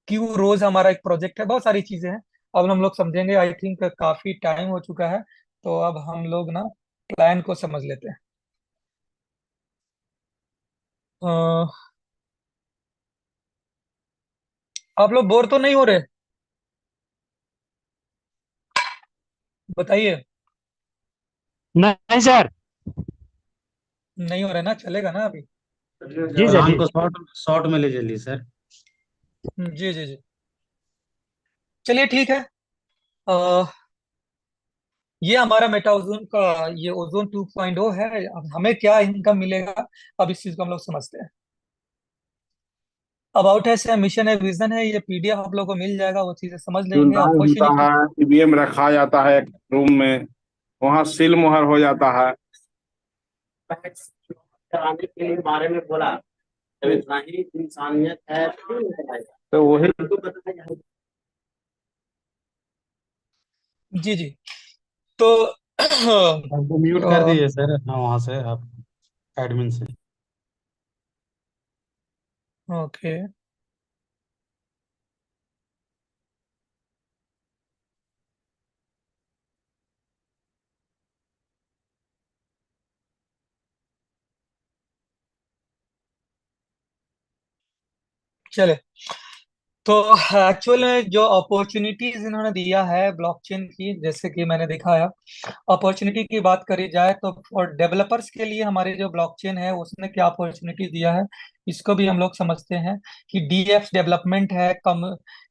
क्यू रोज हमारा एक प्रोजेक्ट है, बहुत सारी चीजें हैं। अब हम लोग समझेंगे, आई थिंक काफी टाइम हो चुका है, तो अब हम लोग ना प्लान को समझ लेते हैं। अ, आप लोग बोर तो नहीं हो रहे? बताइए। नहीं सर। नहीं हो रहे ना? चलेगा ना अभी? जी सर प्लान जी। को शॉर्ट शॉर्ट में ले चलिए सर। जी जी जी। चलिए ठीक है। अ, ये हमारा मेटा ओजोन का, ये ओजोन 2.0 है। अब हमें क्या इनकम मिलेगा, अब इस चीज को हम लोग समझते हैं। अबाउट है, मिशन है, विजन है, ये पीडीएफ आप लोगों को मिल जाएगा, वो चीजें समझ लेंगे, आप चुनाव क्वेश्चन होता है, ईवीएम रखा जाता है एक रूम में, वहां सील मोहर हो जाता है। टैक्स कराने के लिए बारे में बोला, जब इतना ही इंसानियत है तो क्यों नहीं बताया? तो वही तो बताया। जी जी। तो हमको म्यूट कर दीजिए सर, हाँ वहाँ से आप एडमिन से। ओके। चले, तो एक्चुअल में जो अपॉर्चुनिटीज इन्होंने दिया है ब्लॉकचेन की, जैसे कि मैंने दिखाया, अपॉर्चुनिटी की बात करी जाए तो फॉर डेवलपर्स के लिए हमारे जो ब्लॉकचेन है उसने क्या अपॉर्चुनिटी दिया है, इसको भी हम लोग समझते हैं कि डीएप्स डेवलपमेंट है, कम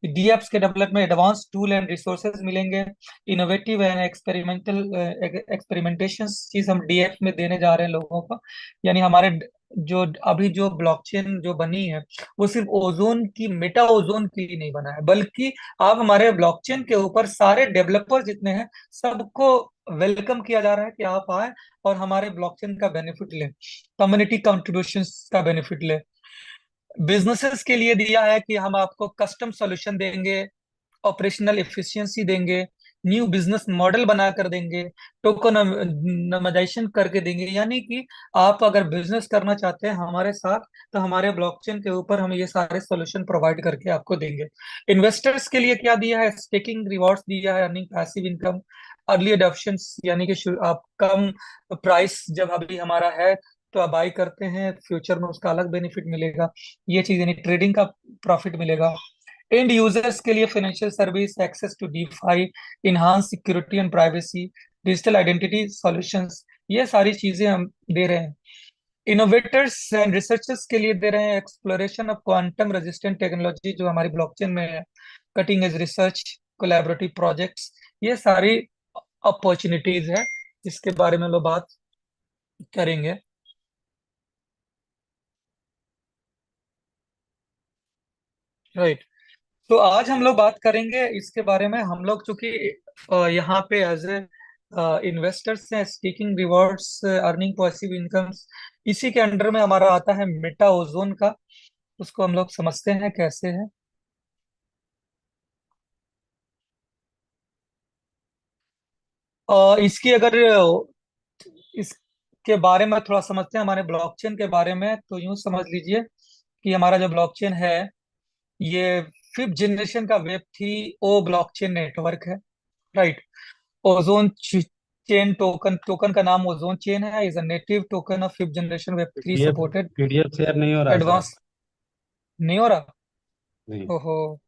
डीएप्स के डेवलपमेंट में एडवांस टूल एंड रिसोर्सेज मिलेंगे, इनोवेटिव एंड एक्सपेरिमेंटेशन चीज हम डीएप्स में देने जा रहे हैं लोगों को। यानी हमारे जो अभी जो ब्लॉकचेन जो बनी है वो सिर्फ ओजोन की, मेटा ओजोन के लिए नहीं बना है, बल्कि आप हमारे ब्लॉकचेन के ऊपर सारे डेवलपर जितने हैं सबको वेलकम किया जा रहा है कि आप आए और हमारे ब्लॉकचेन का बेनिफिट लें, कम्युनिटी कंट्रीब्यूशंस का बेनिफिट लें। बिजनेसेस के लिए दिया है कि हम आपको कस्टम सॉल्यूशन देंगे, ऑपरेशनल एफिशिएंसी देंगे, न्यू बिजनेस मॉडल बना कर देंगे, टोकनाइजेशन करके देंगे। यानी कि आप अगर बिजनेस करना चाहते हैं हमारे साथ तो हमारे ब्लॉकचेन के ऊपर हम ये सारे सॉल्यूशन प्रोवाइड करके आपको देंगे। इन्वेस्टर्स के लिए क्या दिया है, स्टेकिंग रिवॉर्ड्स दिया है, earning passive income, early adoption, यानी कि आप कम प्राइस जब अभी हमारा है तो आप बाई करते हैं, फ्यूचर में उसका अलग बेनिफिट मिलेगा, ये चीज यानी ट्रेडिंग का प्रॉफिट मिलेगा। एंड यूजर्स के लिए financial service, access to DeFi, enhance security and privacy, digital identity solutions, ये सारी चीजें हम दे रहे हैं। इनोवेटर्स एंड रिसर्चर्स के लिए दे रहे हैं exploration of quantum resistant technology जो हमारी ब्लॉकचेन में है, cutting edge research, collaborative projects, ये सारी अपॉर्चुनिटीज है जिसके बारे में हम लोग बात करेंगे। राइट, तो आज हम लोग बात करेंगे इसके बारे में। हम लोग चूंकि यहाँ पे एज ए इन्वेस्टर्स हैं, staking rewards, earning passive incomes, इसी के अंडर में हमारा आता है मेटा ओजोन का, उसको हम लोग समझते हैं कैसे है। इसकी अगर इसके बारे में थोड़ा समझते हैं हमारे ब्लॉकचेन के बारे में, तो यूं समझ लीजिए कि हमारा जो ब्लॉकचेन है ये फिफ्थ जनरेशन का web three O blockchain network है। Right, ozone chain token, token का नाम ओजोन चेन है, is a native token of fifth generation web three PDF supported PDF share नहीं हो रहा है सर। एडवांस। नहीं हो रहा? नहीं। ओहो।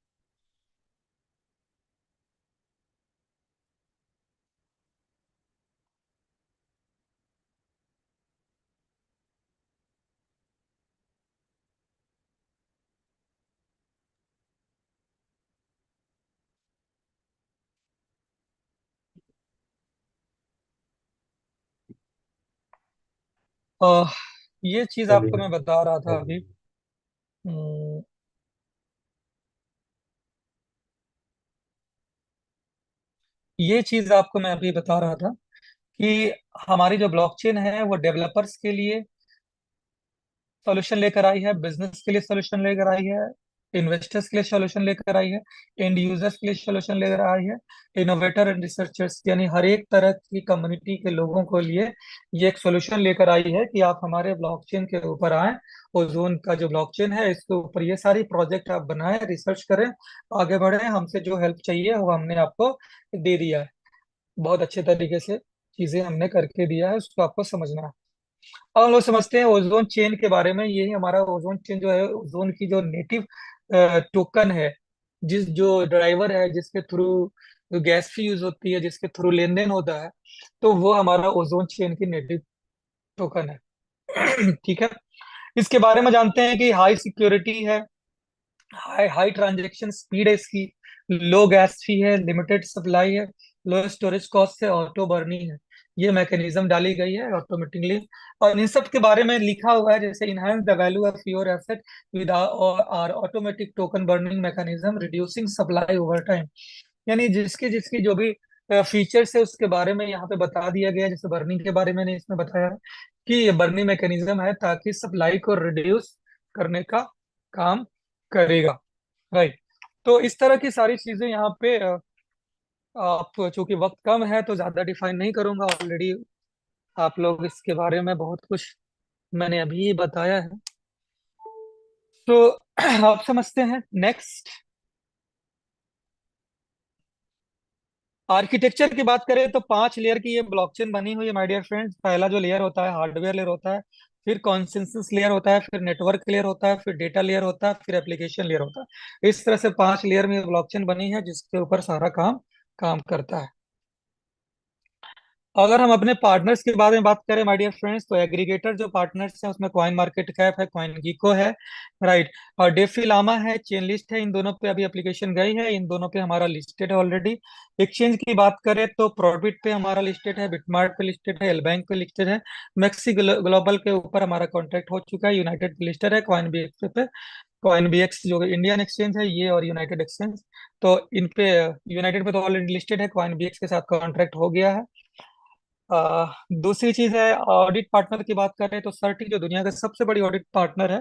अह, ये चीज आपको चलिए। मैं बता रहा था अभी। चलिए। हम्म, ये चीज आपको मैं अभी बता रहा था कि हमारी जो ब्लॉकचेन है वो डेवलपर्स के लिए सॉल्यूशन लेकर आई है, बिजनेस के लिए सॉल्यूशन लेकर आई है, इन्वेस्टर्स के लिए सॉल्यूशन लेकर आई है, एंड यूजर्स के लिए सॉल्यूशन लेकर आई है, इनोवेटर एंड रिसर्चर्स, यानी हर एक तरह की कम्युनिटी के लोगों को लिए ये एक सॉल्यूशन लेकर आई है कि आप हमारे ब्लॉकचेन के ऊपर आए, ओजोन का जो ब्लॉकचेन है इसके ऊपर ये सारी प्रोजेक्ट आप बनाएं, रिसर्च करें, आगे बढ़े, हमसे जो हेल्प चाहिए वो हमने आपको दे दिया है। बहुत अच्छे तरीके से चीजें हमने करके दिया है, उसको आपको समझना है। अब हम लोग समझते हैं ओजोन चेन के बारे में। यही हमारा ओजोन चेन जो है, ओजोन की जो नेटिव टोकन है, जिस जो ड्राइवर है जिसके थ्रू गैस फी यूज होती है, जिसके थ्रू लेन देन होता है, तो वो हमारा ओजोन चेन की नेटिव टोकन है। ठीक है, इसके बारे में जानते हैं कि हाई सिक्योरिटी है, हाई हाई ट्रांजेक्शन स्पीड है इसकी, लो गैस फी है, लिमिटेड सप्लाई है, लो स्टोरेज कॉस्ट है, ऑटो बर्निंग है, ये मैकेनिज्म डाली गई है ऑटोमेटिकली। और इन सब के बारे में लिखा हुआ है जैसे enhance the value of your asset with our automatic token burning mechanism reducing supply over time. यानी जिसकी जिसकी जो भी फीचर्स है उसके बारे में यहाँ पे बता दिया गया है। जैसे बर्निंग के बारे में मैंने इसमें बताया है कि ये बर्निंग मैकेनिज्म है ताकि सप्लाई को रिड्यूस करने का काम करेगा। राइट, तो इस तरह की सारी चीजें यहाँ पे आप, चूंकि वक्त कम है तो ज्यादा डिफाइन नहीं करूंगा, ऑलरेडी आप लोग इसके बारे में बहुत कुछ मैंने अभी बताया है। तो आप समझते हैं नेक्स्ट आर्किटेक्चर की बात करें तो 5 लेयर की ये ब्लॉकचेन बनी हुई है माय डियर फ्रेंड्स। पहला जो लेयर होता है हार्डवेयर लेयर होता है, फिर कॉन्सेंसस लेयर होता है, फिर नेटवर्क लेयर होता है, फिर डेटा लेयर होता है, फिर एप्लीकेशन लेयर होता है। इस तरह से 5 लेयर में ब्लॉकचेन बनी है जिसके ऊपर सारा काम काम करता है। अगर हम अपने पार्टनर्स के बारे में बात करें माय डियर फ्रेंड्स, तो एग्रीगेटर जो पार्टनर्स हैं उसमें कॉइन मार्केट कैप है, कॉइन गीको है, राइट, और डेफी लामा है, चेन लिस्ट है। इन दोनों पे अभी एप्लीकेशन गई है, इन दोनों पे हमारा लिस्टेड है ऑलरेडी। एक्सचेंज की बात करें तो प्रोबिट पे हमारा लिस्टेड है, बिटमार्ट पे लिस्टेड है, एलबैंक पे लिस्टेड है, मैक्सी ग्लोबल के ऊपर हमारा कॉन्ट्रैक्ट हो चुका है, यूनाइटेड पे लिस्टेड है, कॉइन बीएक्स पे, कॉइन बीएक्स जो इंडियन एक्सचेंज है ये, और यूनाइटेड एक्सचेंज। तो इन पे यूनाइटेड पे तो ऑलरेडी लिस्टेड है, कॉइन बीएक्स के साथ कॉन्ट्रैक्ट हो गया है। दूसरी चीज है, ऑडिट पार्टनर की बात करें तो सर्टिक जो दुनिया का सबसे बड़ी ऑडिट पार्टनर है,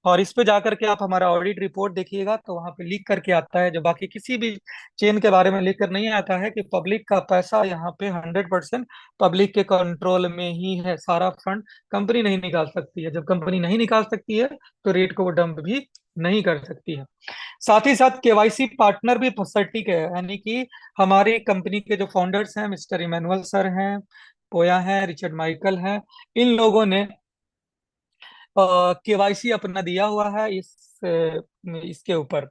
और इस पे जाकर के आप हमारा ऑडिट रिपोर्ट देखिएगा तो वहां पे लिख करके आता है, जो बाकी किसी भी चेन के बारे में लिख कर नहीं आता है, कि पब्लिक का पैसा यहाँ पे 100% पब्लिक के कंट्रोल में ही है। सारा फंड कंपनी नहीं निकाल सकती है, जब कंपनी नहीं निकाल सकती है तो रेट को वो डंप भी नहीं कर सकती है। साथ ही साथ केवाईसी पार्टनर भी सटीक है, यानी कि हमारी कंपनी के जो फाउंडर्स हैं, मिस्टर इमैनुअल सर हैं, पोया हैं, रिचर्ड माइकल हैं, इन लोगों ने केवाईसी अपना दिया हुआ है इसके ऊपर।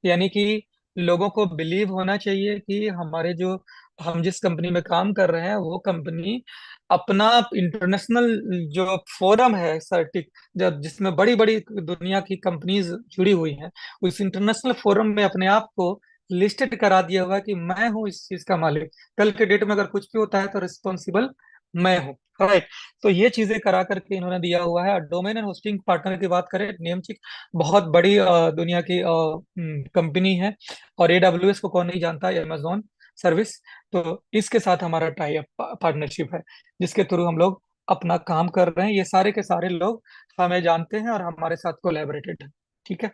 यानी कि लोगों को बिलीव होना चाहिए कि हमारे जो हम जिस कंपनी में काम कर रहे हैं वो कंपनी अपना इंटरनेशनल जो फोरम है सर्टिक, जब जिसमें बड़ी बड़ी दुनिया की कंपनीज जुड़ी हुई हैं, उस इंटरनेशनल फोरम में अपने आप को लिस्टेड करा दिया हुआ है कि मैं हूँ इस चीज का मालिक, कल के डेट में अगर कुछ भी होता है तो रिस्पॉन्सिबल मैं हूँ, राइट। तो ये चीजें करा करके इन्होंने दिया हुआ है। डोमेन एंड होस्टिंग पार्टनर की बात करें, नेमचिक बहुत बड़ी दुनिया की कंपनी है, और AWS को कौन नहीं जानता, अमेजोन सर्विस। तो इसके साथ हमारा टाई अप पार्टनरशिप है, जिसके थ्रू हम लोग अपना काम कर रहे हैं। ये सारे के सारे लोग हमें जानते हैं और हमारे साथ कोलैबोरेटेड है। ठीक है,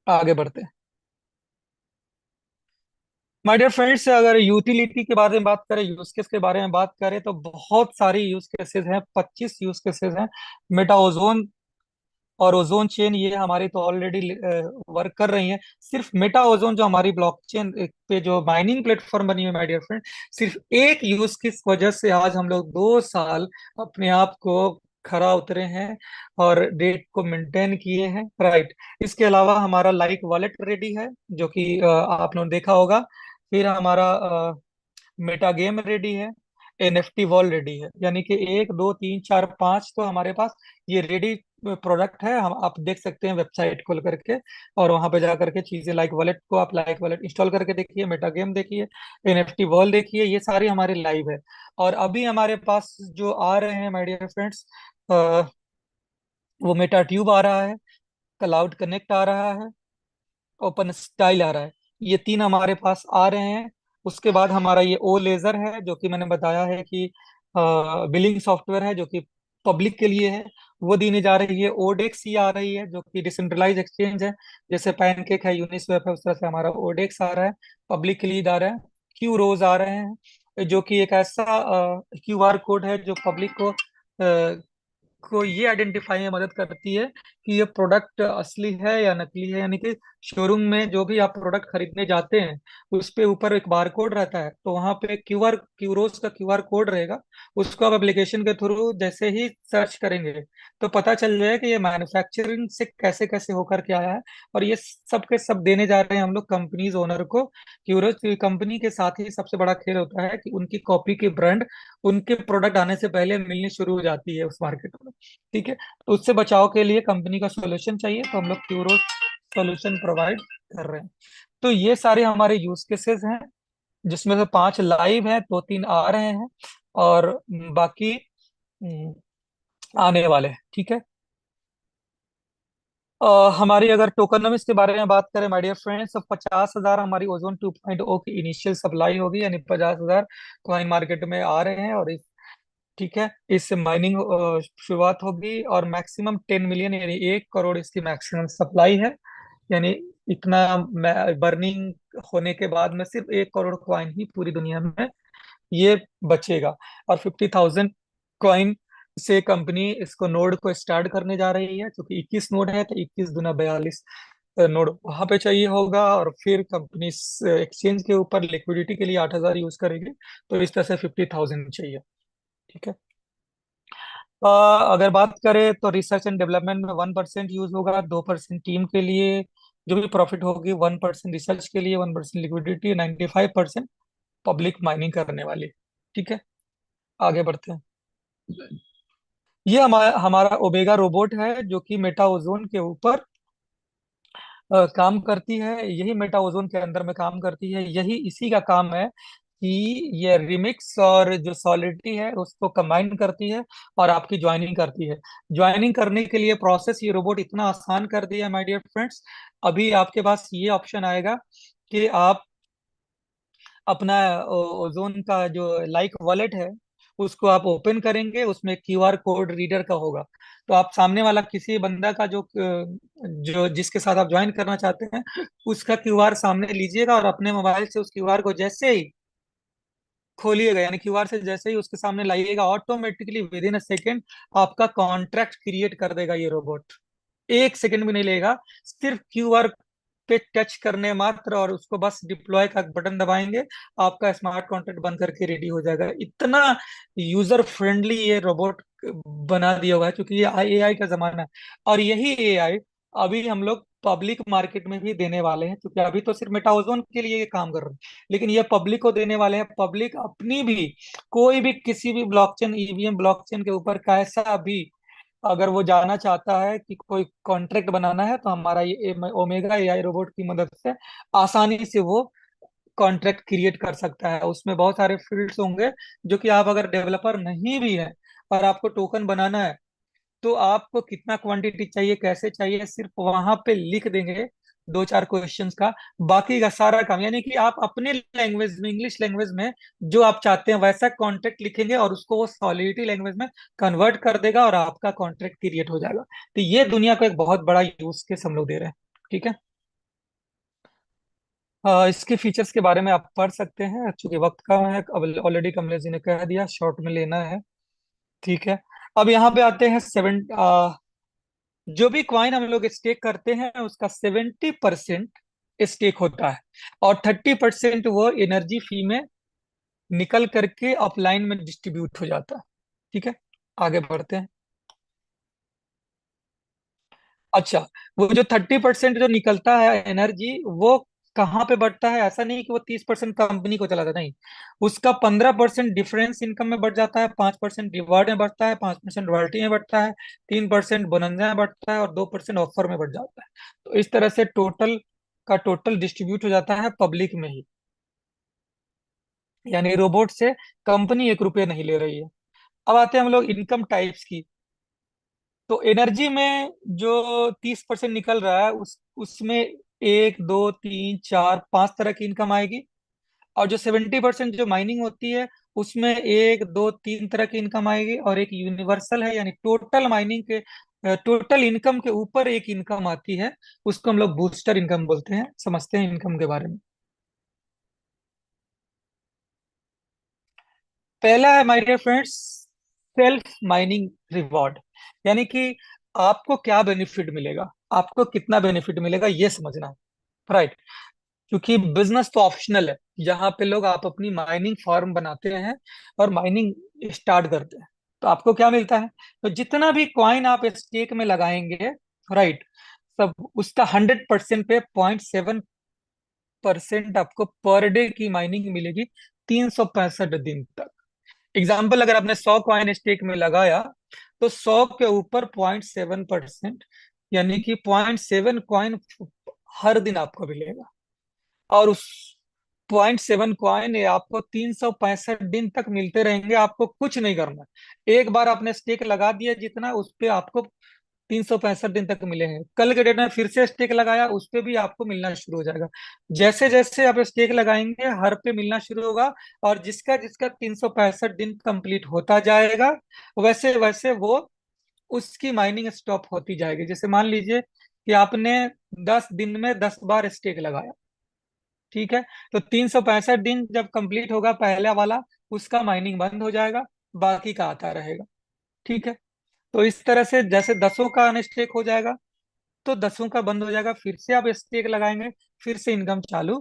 आगे बढ़ते हैं। माय डियर फ्रेंड्स, अगर यूटिलिटी के बारे में बात करें, यूज केस के बारे में बात करें, तो बहुत सारी यूज केसेस हैं, 25 यूज केसेस हैं। मेटा ओजोन और ओजोन चेन ये हमारी तो ऑलरेडी वर्क कर रही है। सिर्फ मेटा ओजोन जो हमारी ब्लॉकचेन पे जो माइनिंग प्लेटफॉर्म बनी है माय डियर फ्रेंड, सिर्फ एक यूज की वजह से आज हम लोग 2 साल अपने आप को खरा उतरे हैं और रेट को मेंटेन किए हैं, राइट। इसके अलावा हमारा लाइक वॉलेट रेडी है, जो कि आप लोगों ने देखा होगा। फिर हमारा मेटा गेम रेडी है, NFT वॉल रेडी है, यानी कि 1 2 3 4 5 तो हमारे पास ये रेडी प्रोडक्ट है। हम आप देख सकते हैं वेबसाइट खोल करके, और वहां पे जा करके चीजें लाइक वॉलेट को आप लाइक वॉलेट इंस्टॉल करके देखिए, मेटा गेम देखिए, NFT वॉल देखिए, ये सारी हमारे लाइव है। और अभी हमारे पास जो आ रहे हैं माय डियर फ्रेंड्स, वो मेटा ट्यूब आ रहा है, क्लाउड कनेक्ट आ रहा है, ओपन स्टाइल आ रहा है, ये 3 हमारे पास आ रहे हैं। उसके बाद हमारा ये ओ लेजर है, जो कि मैंने बताया है कि बिलिंग सॉफ्टवेयर है, जो कि पब्लिक के लिए है, वो देने जा रही है। ओडेक्स ही आ रही है, जो कि डिसेंट्रलाइज एक्सचेंज है, जैसे पैनकेक है, यूनिस्वैप है, उस तरह से हमारा ओडेक्स आ रहा है, पब्लिक के लिए आ रहा है। क्यू रोज आ रहे हैं, जो कि एक ऐसा QR कोड है जो पब्लिक को ये आइडेंटिफाई में मदद करती है कि ये प्रोडक्ट असली है या नकली है। यानी कि शोरूम में जो भी आप प्रोडक्ट खरीदने जाते हैं, उस पे ऊपर एक बार कोड रहता है, तो वहां पे क्यूरोस का QR कोड रहेगा। उसको आप एप्लीकेशन के थ्रू जैसे ही सर्च करेंगे तो पता चल जाएगा कि ये मैन्युफैक्चरिंग से कैसे कैसे होकर के आया है। और ये सब के सब देने जा रहे हैं हम लोग कंपनीज ओनर को। क्यूरोस कंपनी के साथ ही सबसे बड़ा खेल होता है कि उनकी कॉपी की ब्रांड उनके प्रोडक्ट आने से पहले मिलनी शुरू हो जाती है उस मार्केट में। ठीक है, तो उससे बचाव के लिए कंपनी का सॉल्यूशन चाहिए, तो हम लोग क्यूरो सॉल्यूशन प्रोवाइड कर रहे हैं। तो ये सारे हमारे यूज केसेस हैं, जिसमें से 5 लाइव हैं, 2 3 आ रहे हैं, और बाकी आने वाले हैं। ठीक है, हमारी अगर टोकनोमिक्स के बारे में बात करें माय डियर फ्रेंड्स, तो 50,000 हमारी ओजोन 2.0 की इनिशियल सप्लाई होगी, यानी 50,000 कॉइन मार्केट में आ रहे हैं। और ठीक है, इससे माइनिंग शुरुआत होगी, और मैक्सिमम 10 मिलियन यानी 1 करोड़ इसकी मैक्सिमम सप्लाई है। यानी इतना बर्निंग होने के बाद में सिर्फ 1 करोड़ कॉइन ही पूरी दुनिया में ये बचेगा। और 50,000 कॉइन से कंपनी इसको नोड को स्टार्ट करने जा रही है, क्योंकि 21 नोड है, तो 21 दूना 42 नोड वहां पे चाहिए होगा। और फिर कंपनी एक्सचेंज के ऊपर लिक्विडिटी के लिए 8,000 यूज करेगी, तो इस तरह से 50,000 चाहिए। ठीक है, अगर बात करें तो रिसर्च एंड डेवलपमेंट में 1% यूज होगा, 2% टीम के लिए जो भी प्रॉफिट होगी, 1% रिसर्च के लिए, 1% लिक्विडिटी, 95% पब्लिक माइनिंग करने वाली। ठीक है, आगे बढ़ते हैं। ये हमारा हमारा ओमेगा रोबोट है जो कि मेटा ओजोन के ऊपर काम करती है। यही मेटा ओजोन के अंदर में काम करती है। यही इसी का काम है कि ये रिमिक्स और जो सॉलिडिटी है उसको कंबाइन करती है और आपकी ज्वाइनिंग करती है। ज्वाइनिंग करने के लिए प्रोसेस ये रोबोट इतना आसान कर दिया है माय डियर फ्रेंड्स। अभी आपके पास ये ऑप्शन आएगा कि आप अपना ओजोन का जो लाइक वॉलेट है उसको आप ओपन करेंगे, उसमें क्यूआर कोड रीडर का होगा। तो आप सामने वाला किसी बंदा का जो जिसके साथ आप ज्वाइन करना चाहते हैं उसका क्यूआर सामने लीजिएगा और अपने मोबाइल से उस क्यूआर को जैसे ही खोलिएगा, यानी क्यूआर से जैसे ही उसके सामने लाइएगा, automatically with in a second आपका कॉन्ट्रैक्ट क्रिएट कर देगा ये रोबोट। 1 सेकंड भी नहीं लेगा, सिर्फ क्यूआर पे टच करने मात्र और उसको बस डिप्लॉय का बटन दबाएंगे, आपका स्मार्ट कॉन्ट्रैक्ट बन करके रेडी हो जाएगा। इतना यूजर फ्रेंडली ये रोबोट बना दिया हुआ है, क्योंकि ये एआई का जमाना है। और यही एआई अभी हम लोग पब्लिक मार्केट में भी देने वाले हैं, क्योंकि अभी तो सिर्फ मेटाओजोन के लिए ये काम कर रहे हैं, लेकिन ये पब्लिक को देने वाले हैं। पब्लिक अपनी भी कोई भी किसी भी ब्लॉकचेन, ईवीएम ब्लॉकचेन के ऊपर कैसा भी अगर वो जानना चाहता है कि कोई कॉन्ट्रैक्ट बनाना है, तो हमारा ये ओमेगा एआई रोबोट की मदद से आसानी से वो कॉन्ट्रैक्ट क्रिएट कर सकता है। उसमें बहुत सारे फील्ड्स होंगे जो कि आप अगर डेवलपर नहीं भी है और आपको टोकन बनाना है, तो आपको कितना क्वांटिटी चाहिए, कैसे चाहिए, सिर्फ वहां पे लिख देंगे 2-4 क्वेश्चंस का, बाकी का सारा काम, यानी कि आप अपने लैंग्वेज में, इंग्लिश लैंग्वेज में जो आप चाहते हैं वैसा कॉन्ट्रैक्ट लिखेंगे और उसको वो सॉलिडिटी लैंग्वेज में कन्वर्ट कर देगा और आपका कॉन्ट्रैक्ट क्रिएट हो जाएगा। तो ये दुनिया को एक बहुत बड़ा यूज केस हम लोग दे रहे हैं। ठीक है, इसके फीचर्स के बारे में आप पढ़ सकते हैं, चूंकि वक्त कम है, अब ऑलरेडी कमलेश जी ने कह दिया, शॉर्ट में लेना है। ठीक है, अब यहाँ पे आते हैं जो भी क्वाइन हम लोग स्टेक करते हैं उसका 70% स्टेक होता है और 30% वो एनर्जी फी में निकल करके ऑफलाइन में डिस्ट्रीब्यूट हो जाता है। ठीक है, आगे बढ़ते हैं। अच्छा, वो जो 30% जो निकलता है एनर्जी, वो कहाँ पे बढ़ता है? ऐसा नहीं कि वो 30% कंपनी को चलाता, नहीं, उसका 15% डिफरेंस इनकम में बढ़ जाता है, 5% रिवार्ड में बढ़ता है, 5% रॉयल्टी में बढ़ता है, 3% बोनंजा में बढ़ता है और 2% ऑफर में बढ़ जाता है। तो इस तरह से टोटल डिस्ट्रीब्यूट हो जाता है पब्लिक में ही, यानी रोबोट से कंपनी 1 रुपये नहीं ले रही है। अब आते हैं हम लोग इनकम टाइप्स की। तो एनर्जी में जो 30% निकल रहा है उसमें 1, 2, 3, 4, 5 तरह की इनकम आएगी। और जो 70% जो माइनिंग होती है उसमें 1, 2, 3 तरह की इनकम आएगी। और एक यूनिवर्सल है, यानी टोटल माइनिंग के टोटल इनकम के ऊपर एक इनकम आती है, उसको हम लोग बूस्टर इनकम बोलते हैं। समझते हैं इनकम के बारे में। पहला है my dear friends, self mining reward, यानी कि आपको क्या बेनिफिट मिलेगा, आपको कितना बेनिफिट मिलेगा, ये समझना है। राइट, क्योंकि बिजनेस तो ऑप्शनल है, जहां पे लोग आप अपनी माइनिंग फार्म बनाते हैं और माइनिंग स्टार्ट करते हैं, तो आपको क्या मिलता है? तो जितना भी कॉइन आप स्टेक में लगाएंगे, राइट, सब उसका 100% पे 0.7% आपको पर डे की माइनिंग मिलेगी, 365 दिन तक। एग्जाम्पल, अगर आपने 100 कॉइन स्टेक में लगाया तो 100 के ऊपर 0.7%, यानी कि 0.7 कॉइन हर दिन आपको मिलेगा। और उस 0.7 कॉइन आपको 365 दिन तक मिलते रहेंगे, आपको कुछ नहीं करना। एक बार आपने स्टेक लगा दिया जितना, उस पे आपको 365 दिन तक मिले हैं। कल के डेट में फिर से स्टेक लगाया, उस पे भी आपको मिलना शुरू हो जाएगा। जैसे जैसे आप स्टेक लगाएंगे हर पे मिलना शुरू होगा, और जिसका जिसका 365 दिन कंप्लीट होता जाएगा वैसे वैसे वो उसकी माइनिंग स्टॉप होती जाएगी। जैसे मान लीजिए कि आपने 10 दिन में 10 बार स्टेक लगाया, ठीक है, तो 365 दिन जब कंप्लीट होगा पहला वाला, उसका माइनिंग बंद हो जाएगा, बाकी का आता रहेगा। ठीक है, तो इस तरह से जैसे 10 का अनस्टेक हो जाएगा तो 10 का बंद हो जाएगा, फिर से आप स्टेक लगाएंगे, फिर से इनकम चालू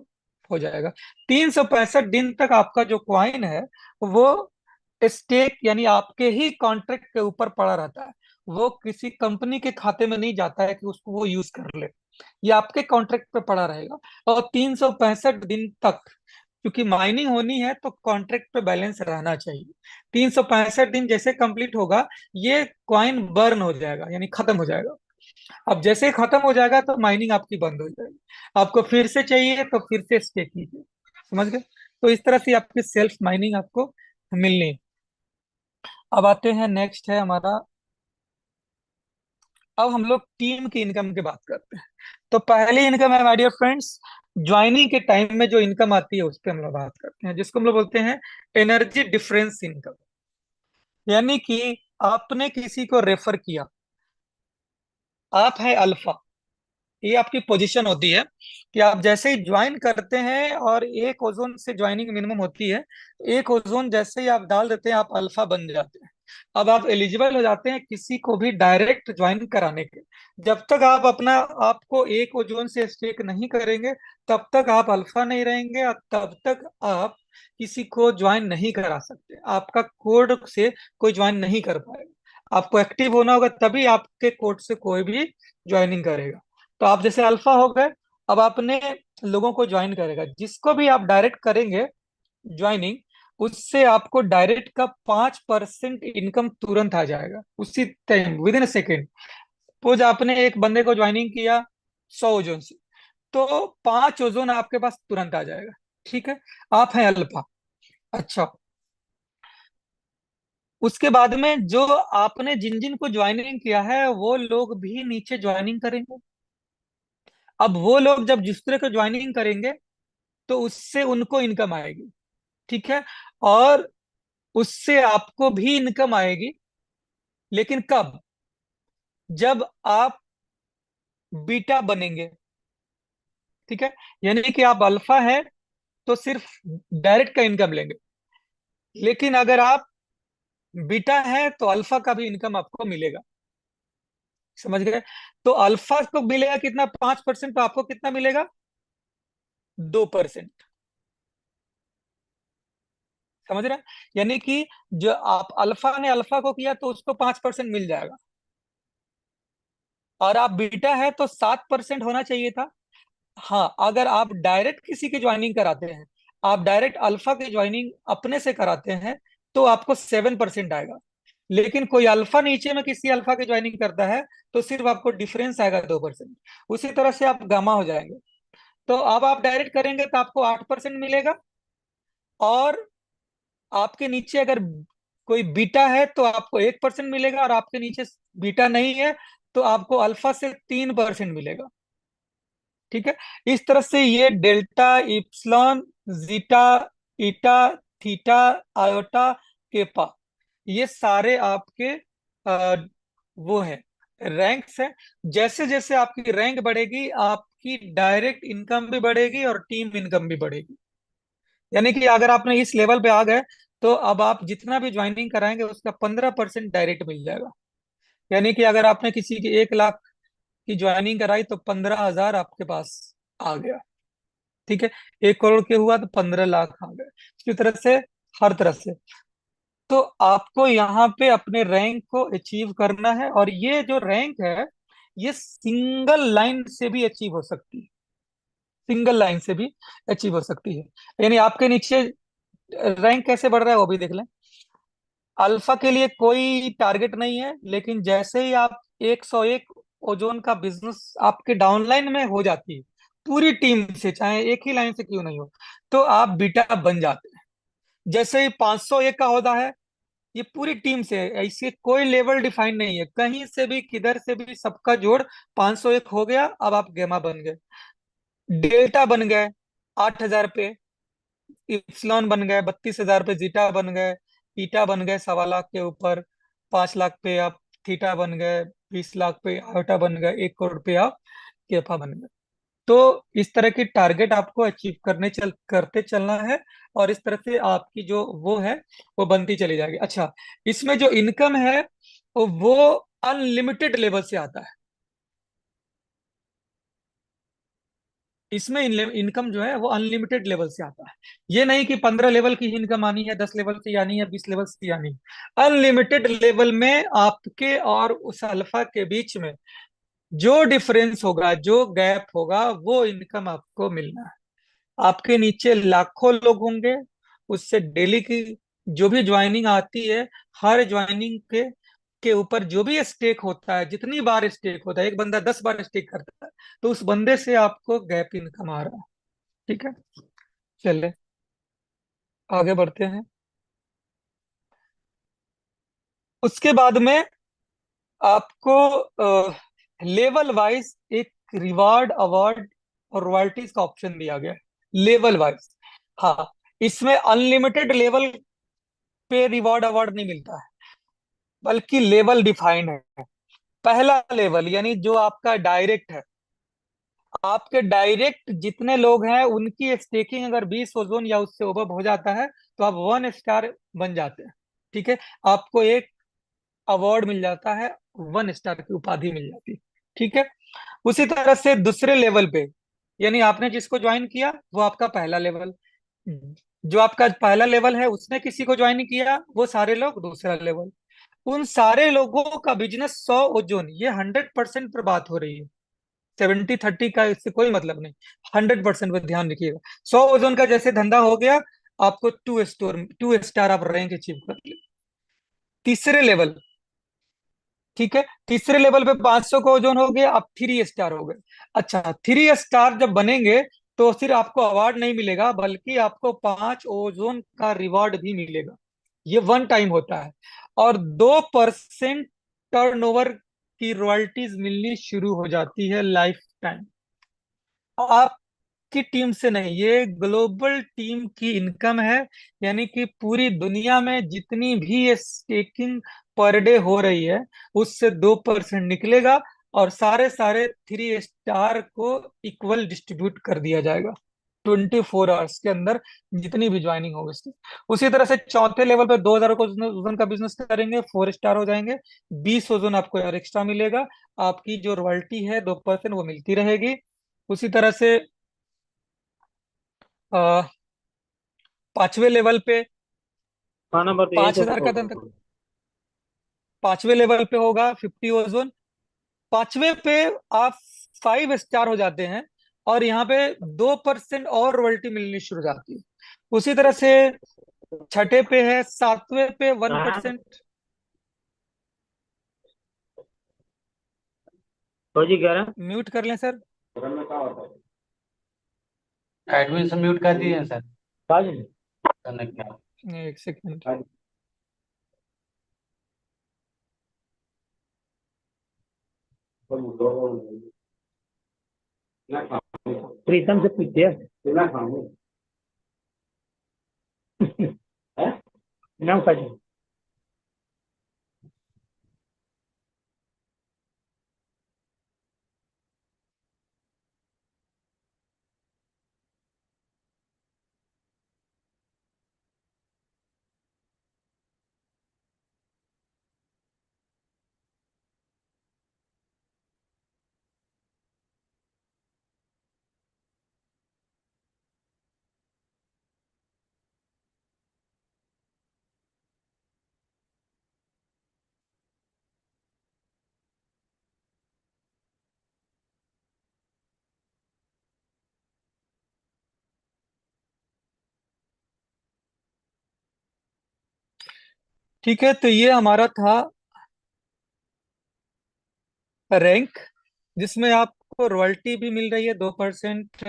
हो जाएगा। 365 दिन तक आपका जो क्वाइन है वो स्टेक यानी आपके ही कॉन्ट्रैक्ट के ऊपर पड़ा रहता है, वो किसी कंपनी के खाते में नहीं जाता है कि उसको वो यूज कर ले, ये आपके कॉन्ट्रैक्ट पे पड़ा रहेगा। और 365 दिन तक, क्योंकि माइनिंग होनी है तो कॉन्ट्रैक्ट पे बैलेंस रहना चाहिए। 365 दिन जैसे कंप्लीट होगा, ये कॉइन बर्न हो जाएगा यानी खत्म हो जाएगा। अब जैसे ही खत्म हो जाएगा तो माइनिंग आपकी बंद हो जाएगी। आपको फिर से चाहिए तो फिर से स्टेक कीजिए, समझ गए? तो इस तरह से आपकी सेल्फ माइनिंग आपको मिलनी है। अब आते हैं, नेक्स्ट है हमारा, अब हम लोग टीम की इनकम की बात करते हैं। तो पहली इनकम है माय डियर फ्रेंड्स, ज्वाइनिंग के टाइम में जो इनकम आती है उस पर हम लोग बात करते हैं, जिसको हम लोग बोलते हैं एनर्जी डिफरेंस इनकम। यानी कि आपने किसी को रेफर किया, आप है अल्फा, ये आपकी पोजीशन होती है कि आप जैसे ही ज्वाइन करते हैं और एक ओजोन से ज्वाइनिंग मिनिमम होती है, एक ओजोन जैसे ही आप डाल देते हैं आप अल्फा बन जाते हैं। अब आप एलिजिबल हो जाते हैं किसी को भी डायरेक्ट ज्वाइन कराने के। जब तक आप अपना आपको एक ओजोन से स्टेक नहीं करेंगे तब तक आप अल्फा नहीं रहेंगे, और तब तक आप किसी को ज्वाइन नहीं करा सकते, आपका कोड से कोई ज्वाइन नहीं कर पाएगा। आपको एक्टिव होना होगा तभी आपके कोड से कोई भी ज्वाइनिंग करेगा। तो आप जैसे अल्फा हो गए, अब आपने लोगों को ज्वाइन करेगा, जिसको भी आप डायरेक्ट करेंगे ज्वाइनिंग, उससे आपको डायरेक्ट का 5% इनकम तुरंत आ जाएगा उसी time, with in second. Suppose आपने एक बंदे को ज्वाइनिंग किया 100 ओजोन से, तो 5 ओजोन आपके पास तुरंत आ जाएगा। ठीक है, आप हैं अल्फा। अच्छा, उसके बाद में जो आपने जिन जिन को ज्वाइनिंग किया है वो लोग भी नीचे ज्वाइनिंग करेंगे। अब वो लोग जब दूसरे को ज्वाइनिंग करेंगे तो उससे उनको इनकम आएगी, ठीक है, और उससे आपको भी इनकम आएगी। लेकिन कब? जब आप बीटा बनेंगे, ठीक है, यानी कि आप अल्फा है तो सिर्फ डायरेक्ट का इनकम लेंगे, लेकिन अगर आप बीटा है तो अल्फा का भी इनकम आपको मिलेगा, समझ गए? तो अल्फा को मिलेगा कितना? 5%, तो आपको कितना मिलेगा? 2%। समझ रहे हैं? यानी कि जो आप अल्फा ने अल्फा को किया तो उसको 5% मिल जाएगा, और आप बीटा है तो 7% होना चाहिए था। हाँ, अगर आप डायरेक्ट किसी की ज्वाइनिंग कराते हैं, आप डायरेक्ट अल्फा की ज्वाइनिंग अपने से कराते हैं, तो आपको 7% आएगा। लेकिन कोई अल्फा नीचे में किसी अल्फा की ज्वाइनिंग करता है तो सिर्फ आपको डिफरेंस आएगा 2%। उसी तरह से आप गामा हो जाएंगे। तो अब आप डायरेक्ट करेंगे तो आपको 8% मिलेगा, और आपके नीचे अगर कोई बीटा है तो आपको 1% मिलेगा, और आपके नीचे बीटा नहीं है तो आपको अल्फा से 3% मिलेगा। ठीक है, इस तरह से ये डेल्टा, इप्सिलॉन, जीटा, ईटा, थीटा, आयोटा, केपा, ये सारे आपके वो है रैंक्स है। जैसे जैसे आपकी रैंक बढ़ेगी आपकी डायरेक्ट इनकम भी बढ़ेगी और टीम इनकम भी बढ़ेगी। यानी कि अगर आपने इस लेवल पे आ गए तो अब आप जितना भी ज्वाइनिंग कराएंगे उसका 15% डायरेक्ट मिल जाएगा। यानी कि अगर आपने किसी की 1 लाख की ज्वाइनिंग कराई तो 15,000 आपके पास आ गया। ठीक है, 1 करोड़ के हुआ तो 15 लाख आ गए। इसी तरह से हर तरह से, तो आपको यहाँ पे अपने रैंक को अचीव करना है, और ये जो रैंक है ये सिंगल लाइन से भी अचीव हो सकती है, सिंगल लाइन से भी अचीव हो सकती है। यानी आपके नीचे रैंक कैसे बढ़ रहा है वो भी देख लें। अल्फा के लिए कोई टारगेट नहीं है, लेकिन जैसे ही आप 101 ओजोन का बिजनेस आपके डाउनलाइन में हो जाती है पूरी टीम से, चाहे एक ही लाइन से क्यों नहीं हो, तो आप बीटा बन जाते हैं। जैसे ही 501 का होता है, ये पूरी टीम से है, ऐसे कोई लेवल डिफाइन नहीं है, कहीं से भी किधर से भी सबका जोड़ 501 हो गया, अब आप गेमा बन गए। डेल्टा बन गए 8,000 पे, इप्सिलॉन बन गए 32,000 पे, जीटा बन गए, ईटा बन गए 1.25 लाख के ऊपर, 5 लाख पे आप थीटा बन गए, 20 लाख पे आयोटा बन गए, 1 करोड़ पे आप केफा बन गए। तो इस तरह की टारगेट आपको अचीव करते चलना है, और इस तरह से आपकी जो वो है वो बनती चली जाएगी। अच्छा, इसमें जो इनकम है वो अनलिमिटेड लेवल से आता है। इसमें इनकम जो है वो अनलिमिटेड लेवल से आता है। ये नहीं कि 15 लेवल की इनकम आनी है, 10 लेवल से आनी है, 20 लेवल से आनी है। अनलिमिटेड लेवल में आपके और उस अल्फा के बीच में जो डिफरेंस होगा, जो गैप होगा, वो इनकम आपको मिलना है। आपके नीचे लाखों लोग होंगे, उससे डेली की जो भी ज्वाइनिंग आती है, हर ज्वाइनिंग के ऊपर जो भी स्टेक होता है, जितनी बार स्टेक होता है, एक बंदा 10 बार स्टेक करता है, तो उस बंदे से आपको गैप इनकम आ रहा है। ठीक है, चले आगे बढ़ते हैं। उसके बाद में आपको लेवल वाइज एक रिवार्ड, अवार्ड और रॉयल्टीज का ऑप्शन दिया गया है, लेवल वाइज। हाँ, इसमें अनलिमिटेड लेवल पे रिवॉर्ड अवार्ड नहीं मिलता है, बल्कि लेवल डिफाइंड है। पहला लेवल यानी जो आपका डायरेक्ट है, आपके डायरेक्ट जितने लोग हैं उनकी स्टेकिंग अगर 20 ओजोन या उससे ओवर हो जाता है तो आप 1 स्टार बन जाते हैं। ठीक है, आपको एक अवार्ड मिल जाता है, 1 स्टार की उपाधि मिल जाती है। ठीक है, उसी तरह से दूसरे लेवल पे, यानी आपने जिसको ज्वाइन किया वो आपका पहला लेवल, जो आपका पहला लेवल है उसने किसी को ज्वाइन किया, वो सारे लोग दूसरा लेवल। उन सारे लोगों का बिजनेस 100 ओजोन, ये 100% पर बात हो रही है, 70-30 का इससे कोई मतलब नहीं। 100% पर ध्यान रखिएगा। 100 ओजोन का जैसे धंधा हो गया, आपको 2 स्टार आप रैंक अचीव कर ले। तीसरे लेवल, ठीक है, तीसरे लेवल पे 500 का ओजोन हो गया, आप 3 स्टार हो गए। अच्छा, 3 स्टार जब बनेंगे तो सिर्फ आपको अवार्ड नहीं मिलेगा, बल्कि आपको 5 ओजोन का रिवॉर्ड भी मिलेगा। ये वन टाइम होता है। और 2% टर्नओवर की रॉयल्टीज मिलनी शुरू हो जाती है लाइफ टाइम। आपकी टीम से नहीं, ये ग्लोबल टीम की इनकम है। यानी कि पूरी दुनिया में जितनी भी ये स्टेकिंग पर डे हो रही है, उससे 2% निकलेगा और सारे सारे 3 स्टार को इक्वल डिस्ट्रीब्यूट कर दिया जाएगा 24 आवर्स के अंदर, जितनी भी ज्वाइनिंग होगी इसकी। उसी तरह से चौथे लेवल पे 2000 को ओजन का बिजनेस करेंगे, 4 स्टार हो जाएंगे, 20 ओजन आपको और एक्स्ट्रा मिलेगा। आपकी जो रॉयल्टी है 2% वो मिलती रहेगी। उसी तरह से आ, पांचवे लेवल पे हाँ नंबर तो यही 5,000 का धंधा, पांचवे लेवल पे होगा 50 ओजोन। पांचवे पे आप 5 स्टार हो जाते हैं और यहाँ पे 2% और रॉयल्टी मिलनी शुरू हो जाती है। उसी तरह से छठे पे है, सातवें पे 1%। फौजी कह रहा म्यूट कर लें सर। एडमिन से म्यूट कर दिए हैं सर, है। करने क्या। एक सेकेंड। प्रीतम से पूछिए। ना फौजी। ठीक है, तो ये हमारा था रैंक, जिसमें आपको रॉयल्टी भी मिल रही है 2%,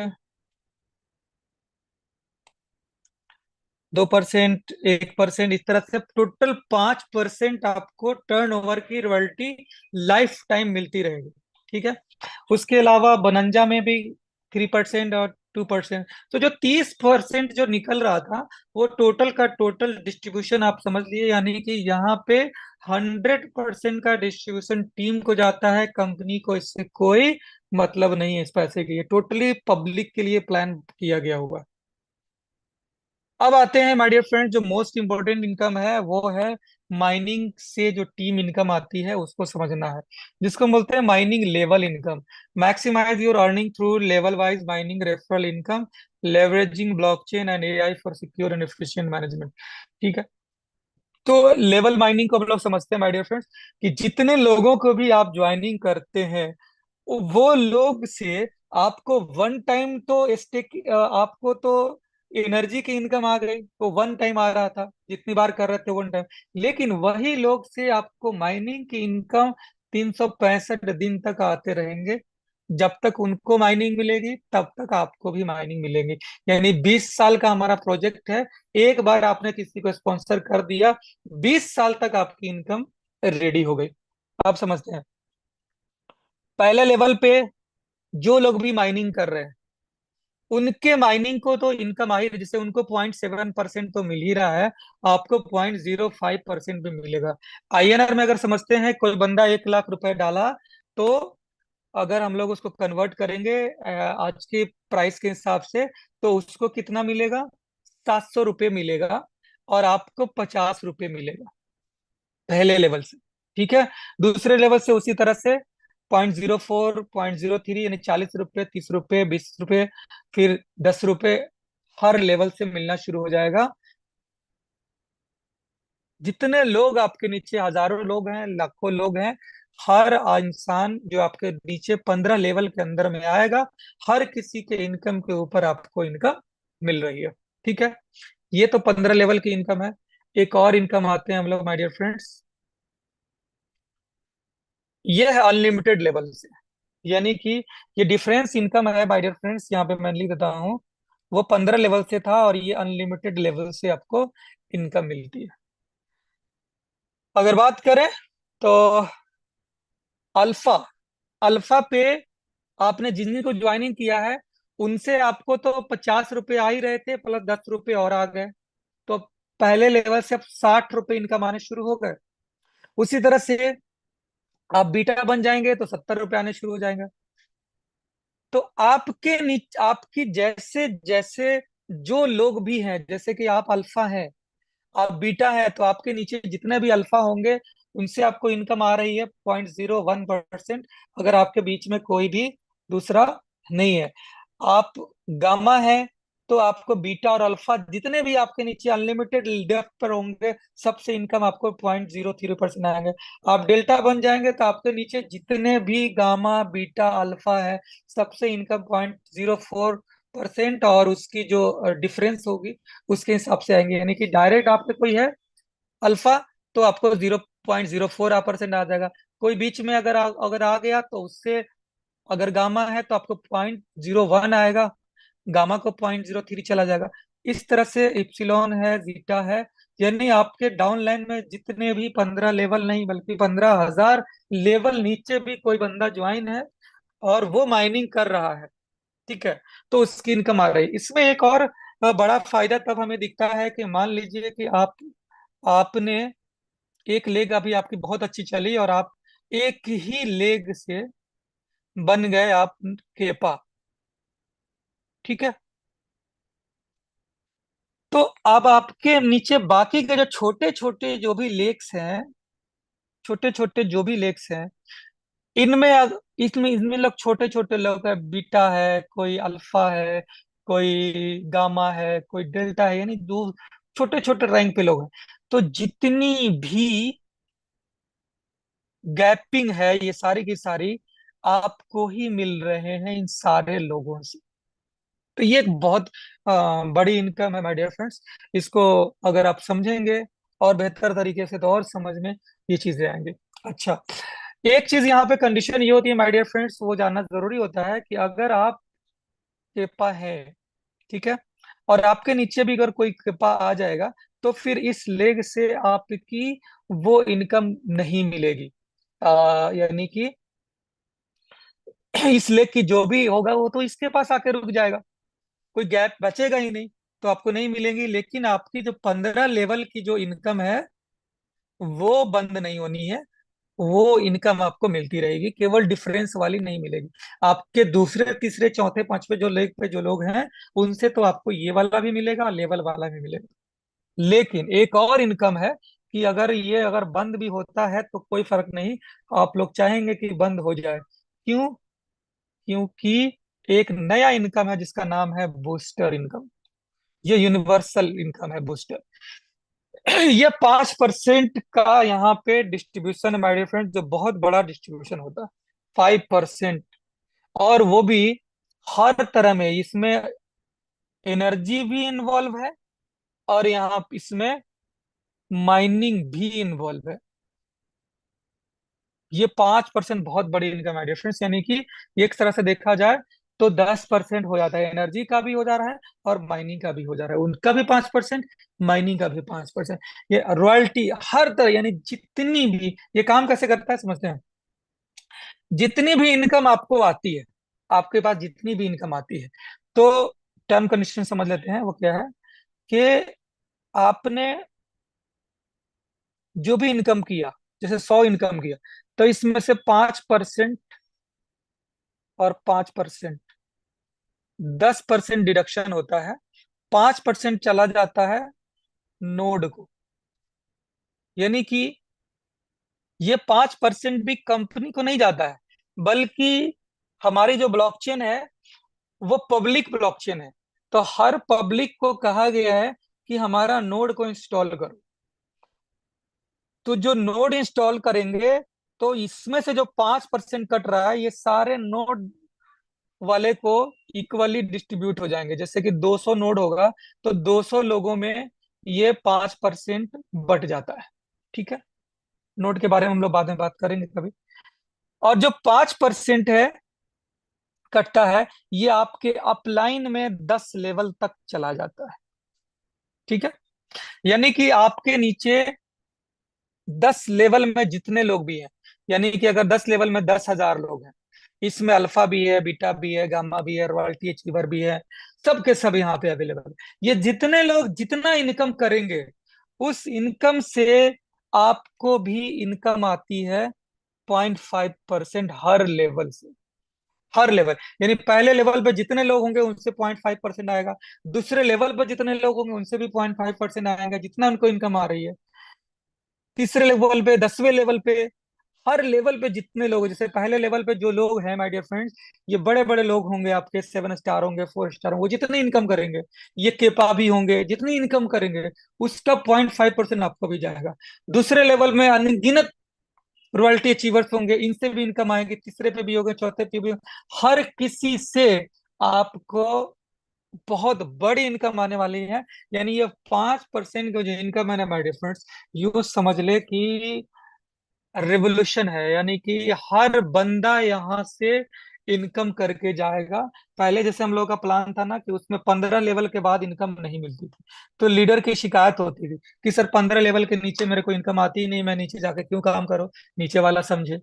2%, 1%, इस तरह से टोटल 5% आपको टर्नओवर की रॉयल्टी लाइफ टाइम मिलती रहेगी। ठीक है, उसके अलावा बनंजा में भी 3% और 2%। तो जो 30% जो निकल रहा था, वो टोटल का टोटल डिस्ट्रीब्यूशन आप समझ लिए, यानी कि यहाँ पे 100% का डिस्ट्रीब्यूशन टीम को जाता है, कंपनी को इससे कोई मतलब नहीं है। इस पैसे के लिए टोटली पब्लिक के लिए प्लान किया गया होगा। अब आते हैं माय डियर फ्रेंड, जो मोस्ट इंपॉर्टेंट इनकम है वो है माइनिंग से जो टीम इनकम आती है उसको समझना है, जिसको हम बोलते हैं mining level income. Maximize your earning through level wise mining referral income, leveraging blockchain and AI for secure and efficient management. ठीक है, तो लेवल माइनिंग को हम लोग समझते हैं माय डियर फ्रेंड्स कि जितने लोगों को भी आप ज्वाइनिंग करते हैं वो लोग से आपको वन टाइम तो स्टेक, आपको तो एनर्जी की इनकम आ गई, तो वन टाइम आ रहा था जितनी बार कर रहे थे वन टाइम। लेकिन वही लोग से आपको माइनिंग की इनकम 365 दिन तक आते रहेंगे। जब तक उनको माइनिंग मिलेगी तब तक आपको भी माइनिंग मिलेगी। यानी 20 साल का हमारा प्रोजेक्ट है, एक बार आपने किसी को स्पॉन्सर कर दिया, 20 साल तक आपकी इनकम रेडी हो गई। आप समझते हैं? पहले लेवल पे जो लोग भी माइनिंग कर रहे हैं उनके माइनिंग को तो इनकम आ ही, जैसे उनको 0.7% तो मिल ही रहा है, आपको 0.05% भी मिलेगा। आईएनआर में अगर समझते हैं, कोई बंदा 1 लाख रुपए डाला, तो अगर हम लोग उसको कन्वर्ट करेंगे आज के प्राइस के हिसाब से, तो उसको कितना मिलेगा? 700 रुपये मिलेगा, और आपको 50 रुपये मिलेगा पहले लेवल से। ठीक है, दूसरे लेवल से उसी तरह से 0.04, 0.03, यानी 40 रुपये, 30 रुपये, 20 रुपये, फिर 10 रुपये, हर लेवल से मिलना शुरू हो जाएगा। जितने लोग आपके नीचे, हजारों लोग हैं, लाखों लोग हैं, हर इंसान जो आपके नीचे 15 लेवल के अंदर में आएगा, हर किसी के इनकम के ऊपर आपको इनकम मिल रही है। ठीक है, ये तो 15 लेवल की इनकम है। एक और इनकम आते हैं हम लोग माय डियर फ्रेंड्स, ये है अनलिमिटेड लेवल से। यानी कि ये डिफरेंस इनकम है माय डियर फ्रेंड्स, यहाँ पे मैं लिख देता हूँ, वो 15 लेवल से था और ये अनलिमिटेड लेवल से आपको इनकम मिलती है। अगर बात करें तो अल्फा, अल्फा पे आपने जिन को ज्वाइनिंग किया है उनसे आपको तो 50 रुपये आ ही रहे थे, प्लस 10 रुपये और आ गए, तो पहले लेवल से अब 60 रुपये इनकम आने शुरू हो गए। उसी तरह से आप बीटा बन जाएंगे तो 70 रुपये आने शुरू हो जाएंगे। तो आपके नीचे, आपकी जैसे जैसे जो लोग भी हैं, जैसे कि आप अल्फा हैं, आप बीटा है, तो आपके नीचे जितने भी अल्फा होंगे उनसे आपको इनकम आ रही है 0.01%। अगर आपके बीच में कोई भी दूसरा नहीं है, आप गामा है, तो आपको बीटा और अल्फा जितने भी आपके नीचे अनलिमिटेड डेप्थ पर होंगे सबसे इनकम आपको 0.03% आएंगे। आप डेल्टा बन जाएंगे तो आपके नीचे जितने भी गामा, बीटा, अल्फा है, सबसे इनकम 0.04%, और उसकी जो डिफरेंस होगी उसके हिसाब से आएंगे। यानी कि डायरेक्ट आपके कोई है अल्फा तो आपको 0.04% आ जाएगा। कोई बीच में अगर आ गया तो उससे, अगर गामा है तो आपको 0.01 आएगा, गामा को 0.03 चला जाएगा। इस तरह से इप्सिलॉन है, जीटा है, यानी आपके डाउन लाइन में जितने भी 15 लेवल नहीं बल्कि 15,000 लेवल नीचे भी कोई बंदा ज्वाइन है और वो माइनिंग कर रहा है, ठीक है, तो उसकी इनकम आ रही है। इसमें एक और बड़ा फायदा तब हमें दिखता है कि मान लीजिए कि आपने एक लेग अभी आपकी बहुत अच्छी चली और आप एक ही लेग से बन गए आप केपा। ठीक है, तो अब आपके नीचे बाकी के जो छोटे छोटे जो भी लेक्स हैं, छोटे छोटे जो भी लेक्स हैं, इनमें इसमें इनमें लोग छोटे छोटे लोग हैं, बीटा है, कोई अल्फा है, कोई गामा है, कोई डेल्टा है, यानी दो छोटे छोटे रैंक पे लोग हैं। तो जितनी भी गैपिंग है ये सारी की सारी आपको ही मिल रहे हैं इन सारे लोगों से। तो ये एक बहुत बड़ी इनकम है माय डियर फ्रेंड्स। इसको अगर आप समझेंगे और बेहतर तरीके से तो और समझ में ये चीजें आएंगी। अच्छा, एक चीज यहाँ पे कंडीशन ये होती है माय डियर फ्रेंड्स, वो जानना जरूरी होता है कि अगर आप केपा है, ठीक है, और आपके नीचे भी अगर कोई केपा आ जाएगा तो फिर इस लेग से आपकी वो इनकम नहीं मिलेगी। यानी कि इस लेग की जो भी होगा वो तो इसके पास आके रुक जाएगा, कोई गैप बचेगा ही नहीं, तो आपको नहीं मिलेंगी। लेकिन आपकी जो 15 लेवल की जो इनकम है वो बंद नहीं होनी है, वो इनकम आपको मिलती रहेगी, केवल डिफरेंस वाली नहीं मिलेगी। आपके दूसरे तीसरे चौथे पांचवे जो लेग पे जो लोग हैं, उनसे तो आपको ये वाला भी मिलेगा, लेवल वाला भी मिलेगा। लेकिन एक और इनकम है कि अगर बंद भी होता है तो कोई फर्क नहीं, आप लोग चाहेंगे कि बंद हो जाए। क्यों? क्योंकि एक नया इनकम है जिसका नाम है बूस्टर इनकम। ये यूनिवर्सल इनकम है, बूस्टर। ये 5% का यहाँ पे डिस्ट्रीब्यूशन है माय डियर फ्रेंड, जो बहुत बड़ा डिस्ट्रीब्यूशन होता है। 5%। और वो भी हर तरह में, इसमें एनर्जी भी इन्वॉल्व है, और यहाँ इसमें माइनिंग भी इन्वॉल्व है। ये 5% बहुत बड़ी इनकम है डिफरेंस, यानी कि एक तरह से देखा जाए तो 10% हो जाता है, एनर्जी का भी हो जा रहा है और माइनिंग का भी हो जा रहा है। उनका भी 5%, माइनिंग का भी 5%। ये रॉयल्टी हर तरह, यानी जितनी भी ये काम कैसे करता है समझते हैं। जितनी भी इनकम आपको आती है, आपके पास जितनी भी इनकम आती है, तो टर्म कंडीशन समझ लेते हैं वो क्या है कि आपने जो भी इनकम किया, जैसे 100 इनकम किया, तो इसमें से 5% और 5%, 10% डिडक्शन होता है। 5% चला जाता है नोड को, यानी कि ये 5% भी कंपनी को नहीं जाता है, बल्कि हमारी जो ब्लॉकचेन है वो पब्लिक ब्लॉकचेन है। तो हर पब्लिक को कहा गया है कि हमारा नोड को इंस्टॉल करो। तो जो नोड इंस्टॉल करेंगे, तो इसमें से जो 5% कट रहा है, ये सारे नोड वाले को इक्वली डिस्ट्रीब्यूट हो जाएंगे। जैसे कि 200 नोड होगा, तो 200 लोगों में ये 5% बट जाता है। ठीक है, नोड के बारे में हम लोग बाद में बात करेंगे कभी। और जो 5% है, कटता है, ये आपके अपलाइन में 10 लेवल तक चला जाता है। ठीक है, यानी कि आपके नीचे 10 लेवल में जितने लोग भी हैं, यानी कि अगर 10 लेवल में 10,000 लोग हैं, इसमें अल्फा भी है, बीटा भी है, गामा भी है, रॉयल्टी अचीवर भी है, सब के सब यहाँ पे अवेलेबल है। ये जितने लोग जितना इनकम करेंगे, उस इनकम से आपको भी इनकम आती है 0.5% हर लेवल से। हर लेवल, यानी पहले लेवल पे जितने लोग होंगे उनसे 0.5% आएगा, दूसरे लेवल पर जितने लोग होंगे उनसे भी 0.5% आएगा, जितना उनको इनकम आ रही है। तीसरे लेवल पे, 10वें लेवल पे, हर लेवल पे जितने लोग, जैसे पहले लेवल पे जो लोग हैं माय डियर फ्रेंड्स, ये बड़े बड़े लोग होंगे, आपके 7 स्टार होंगे, 4 स्टार होंगे, वो जितनी इनकम करेंगे, ये केपा भी होंगे, जितनी इनकम करेंगे उसका 0.5% आपको भी जाएगा। दूसरे लेवल में अनगिनत रॉयल्टी अचीवर्स होंगे, इनसे भी इनकम आएगी, तीसरे पे भी होगा, चौथे पे भी होगा। हर किसी से आपको बहुत बड़ी इनकम आने वाली है। यानी ये 5% का जो इनकम है ना माय डियर फ्रेंड्स, यू समझ ले कि रिवोल्यूशन है, यानी कि हर बंदा यहाँ से इनकम करके जाएगा। पहले जैसे हम लोग का प्लान था ना कि उसमें 15 लेवल के बाद इनकम नहीं मिलती थी, तो लीडर की शिकायत होती थी कि सर 15 लेवल के नीचे मेरे को इनकम आती ही नहीं, मैं नीचे जाके क्यों काम करो, नीचे वाला समझे।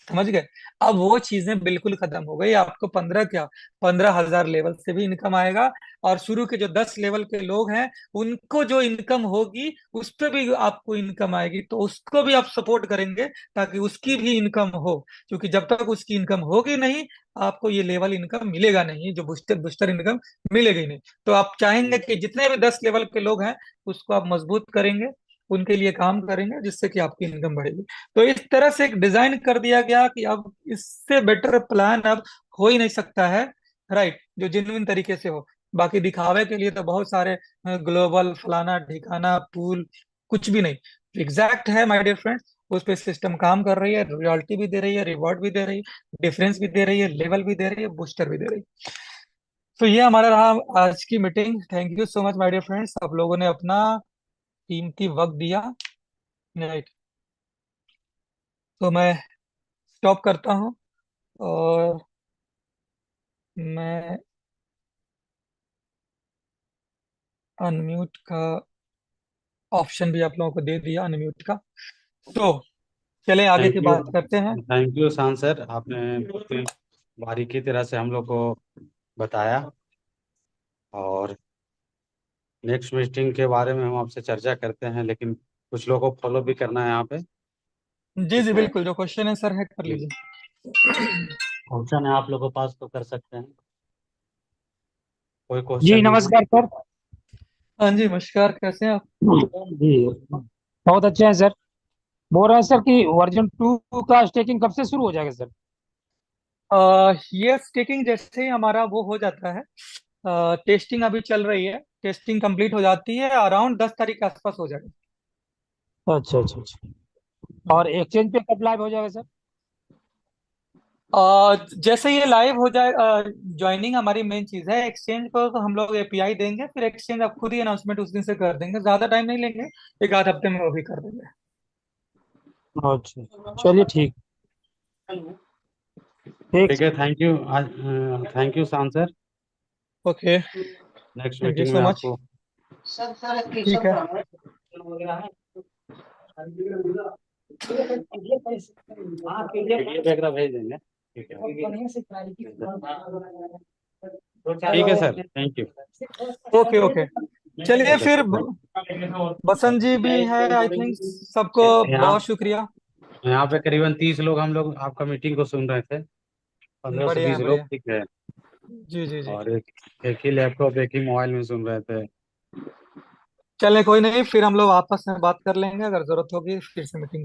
समझ गए? अब वो चीजें बिल्कुल खत्म हो गई, आपको 15,000 लेवल से भी इनकम आएगा। और शुरू के जो 10 लेवल के लोग हैं, उनको जो इनकम होगी उस पर भी आपको इनकम आएगी, तो उसको भी आप सपोर्ट करेंगे ताकि उसकी भी इनकम हो। क्योंकि जब तक उसकी इनकम होगी नहीं, आपको ये लेवल इनकम मिलेगा नहीं, जो बूस्टर बूस्टर इनकम मिलेगी नहीं। तो आप चाहेंगे कि जितने भी 10 लेवल के लोग हैं उसको आप मजबूत करेंगे, उनके लिए काम करेंगे, जिससे कि आपकी इनकम बढ़ेगी। तो इस तरह से एक डिजाइन कर दिया गया कि अब इससे बेटर प्लान अब हो ही नहीं सकता है, राइट, जो जेन्युइन तरीके से हो। बाकी दिखावे के लिए तो बहुत सारे ग्लोबल फलाना ठिकाना पूल, कुछ भी नहीं, एग्जैक्ट है माय डियर फ्रेंड्स। उस पे सिस्टम काम कर रही है, रॉयल्टी भी दे रही है, रिवॉर्ड भी दे रही है, डिफरेंस भी दे रही है, लेवल भी दे रही है, बूस्टर भी दे रही है। तो ये हमारा रहा आज की meeting. Thank you so much my dear friends, आप लोगों ने अपना कीमती वक्त दिया, राइट। तो मैं स्टॉप करता हूँ, और मैं अनम्यूट का ऑप्शन भी आप लोगों को दे दिया, अनम्यूट का। तो चलें आगे थैंक की यू। बात करते हैं। थैंक यू शान सर, आपने बहुत ही बारीकी तरह से हम लोग को बताया। और नेक्स्ट मीटिंग के बारे में हम आपसे चर्चा करते हैं, लेकिन कुछ लोगों को फॉलो भी करना है यहाँ पे। जी जी बिल्कुल, जो क्वेश्चन है सर है कर लीजिए। क्वेश्चन है आप लोगों के पास तो कर सकते हैं, कोई जी क्वेश्चन नहीं है? नमस्कार सर। हाँ जी नमस्कार, कैसे हैं आप? जी बहुत अच्छे हैं सर। बोल रहे हैं सर कि वर्जन 2 का स्टेकिंग कब से शुरू हो जाएगा सर? ये स्टेकिंग जैसे ही हमारा वो हो जाता है, टेस्टिंग अभी चल रही है, टेस्टिंग कंप्लीट हो जाती है अराउंड 10 तारीख के आसपास हो जाएगा। अच्छा अच्छा अच्छा। और एक्सचेंज पे कब लाइव हो जाएगा सर? जैसे ये लाइव हो जाए, ज्वाइनिंग हमारी मेन चीज है, एक्सचेंज को तो हम लोग एपीआई देंगे, फिर एक्सचेंज आप खुद ही अनाउंसमेंट उस दिन से कर देंगे, ज्यादा टाइम नहीं लेंगे, एक आध हफ्ते में वो भी कर देंगे। अच्छा चलिए ठीक ठीक। ठीक है, थैंक यू। थैंक यू शान sir. Okay, next thank you meeting में सो मच। आपको ठीक है। PDF वगैरह भेज देंगे। ठीक है, ठीक है sir, thank you. Okay okay, चलिए फिर बसंत जी भी है आई थिंक, सबको यहाँ बहुत शुक्रिया। यहाँ पे करीबन 30 लोग हम लोग आपका मीटिंग को सुन रहे थे, 15 से बढ़िया है 20 लोग, बढ़िया। ठीक है। जी जी जी। और एक ही लैपटॉप एक ही मोबाइल में सुन रहे थे। चलें कोई नहीं, फिर हम लोग आपस में बात कर लेंगे, अगर जरूरत होगी फिर से मीटिंग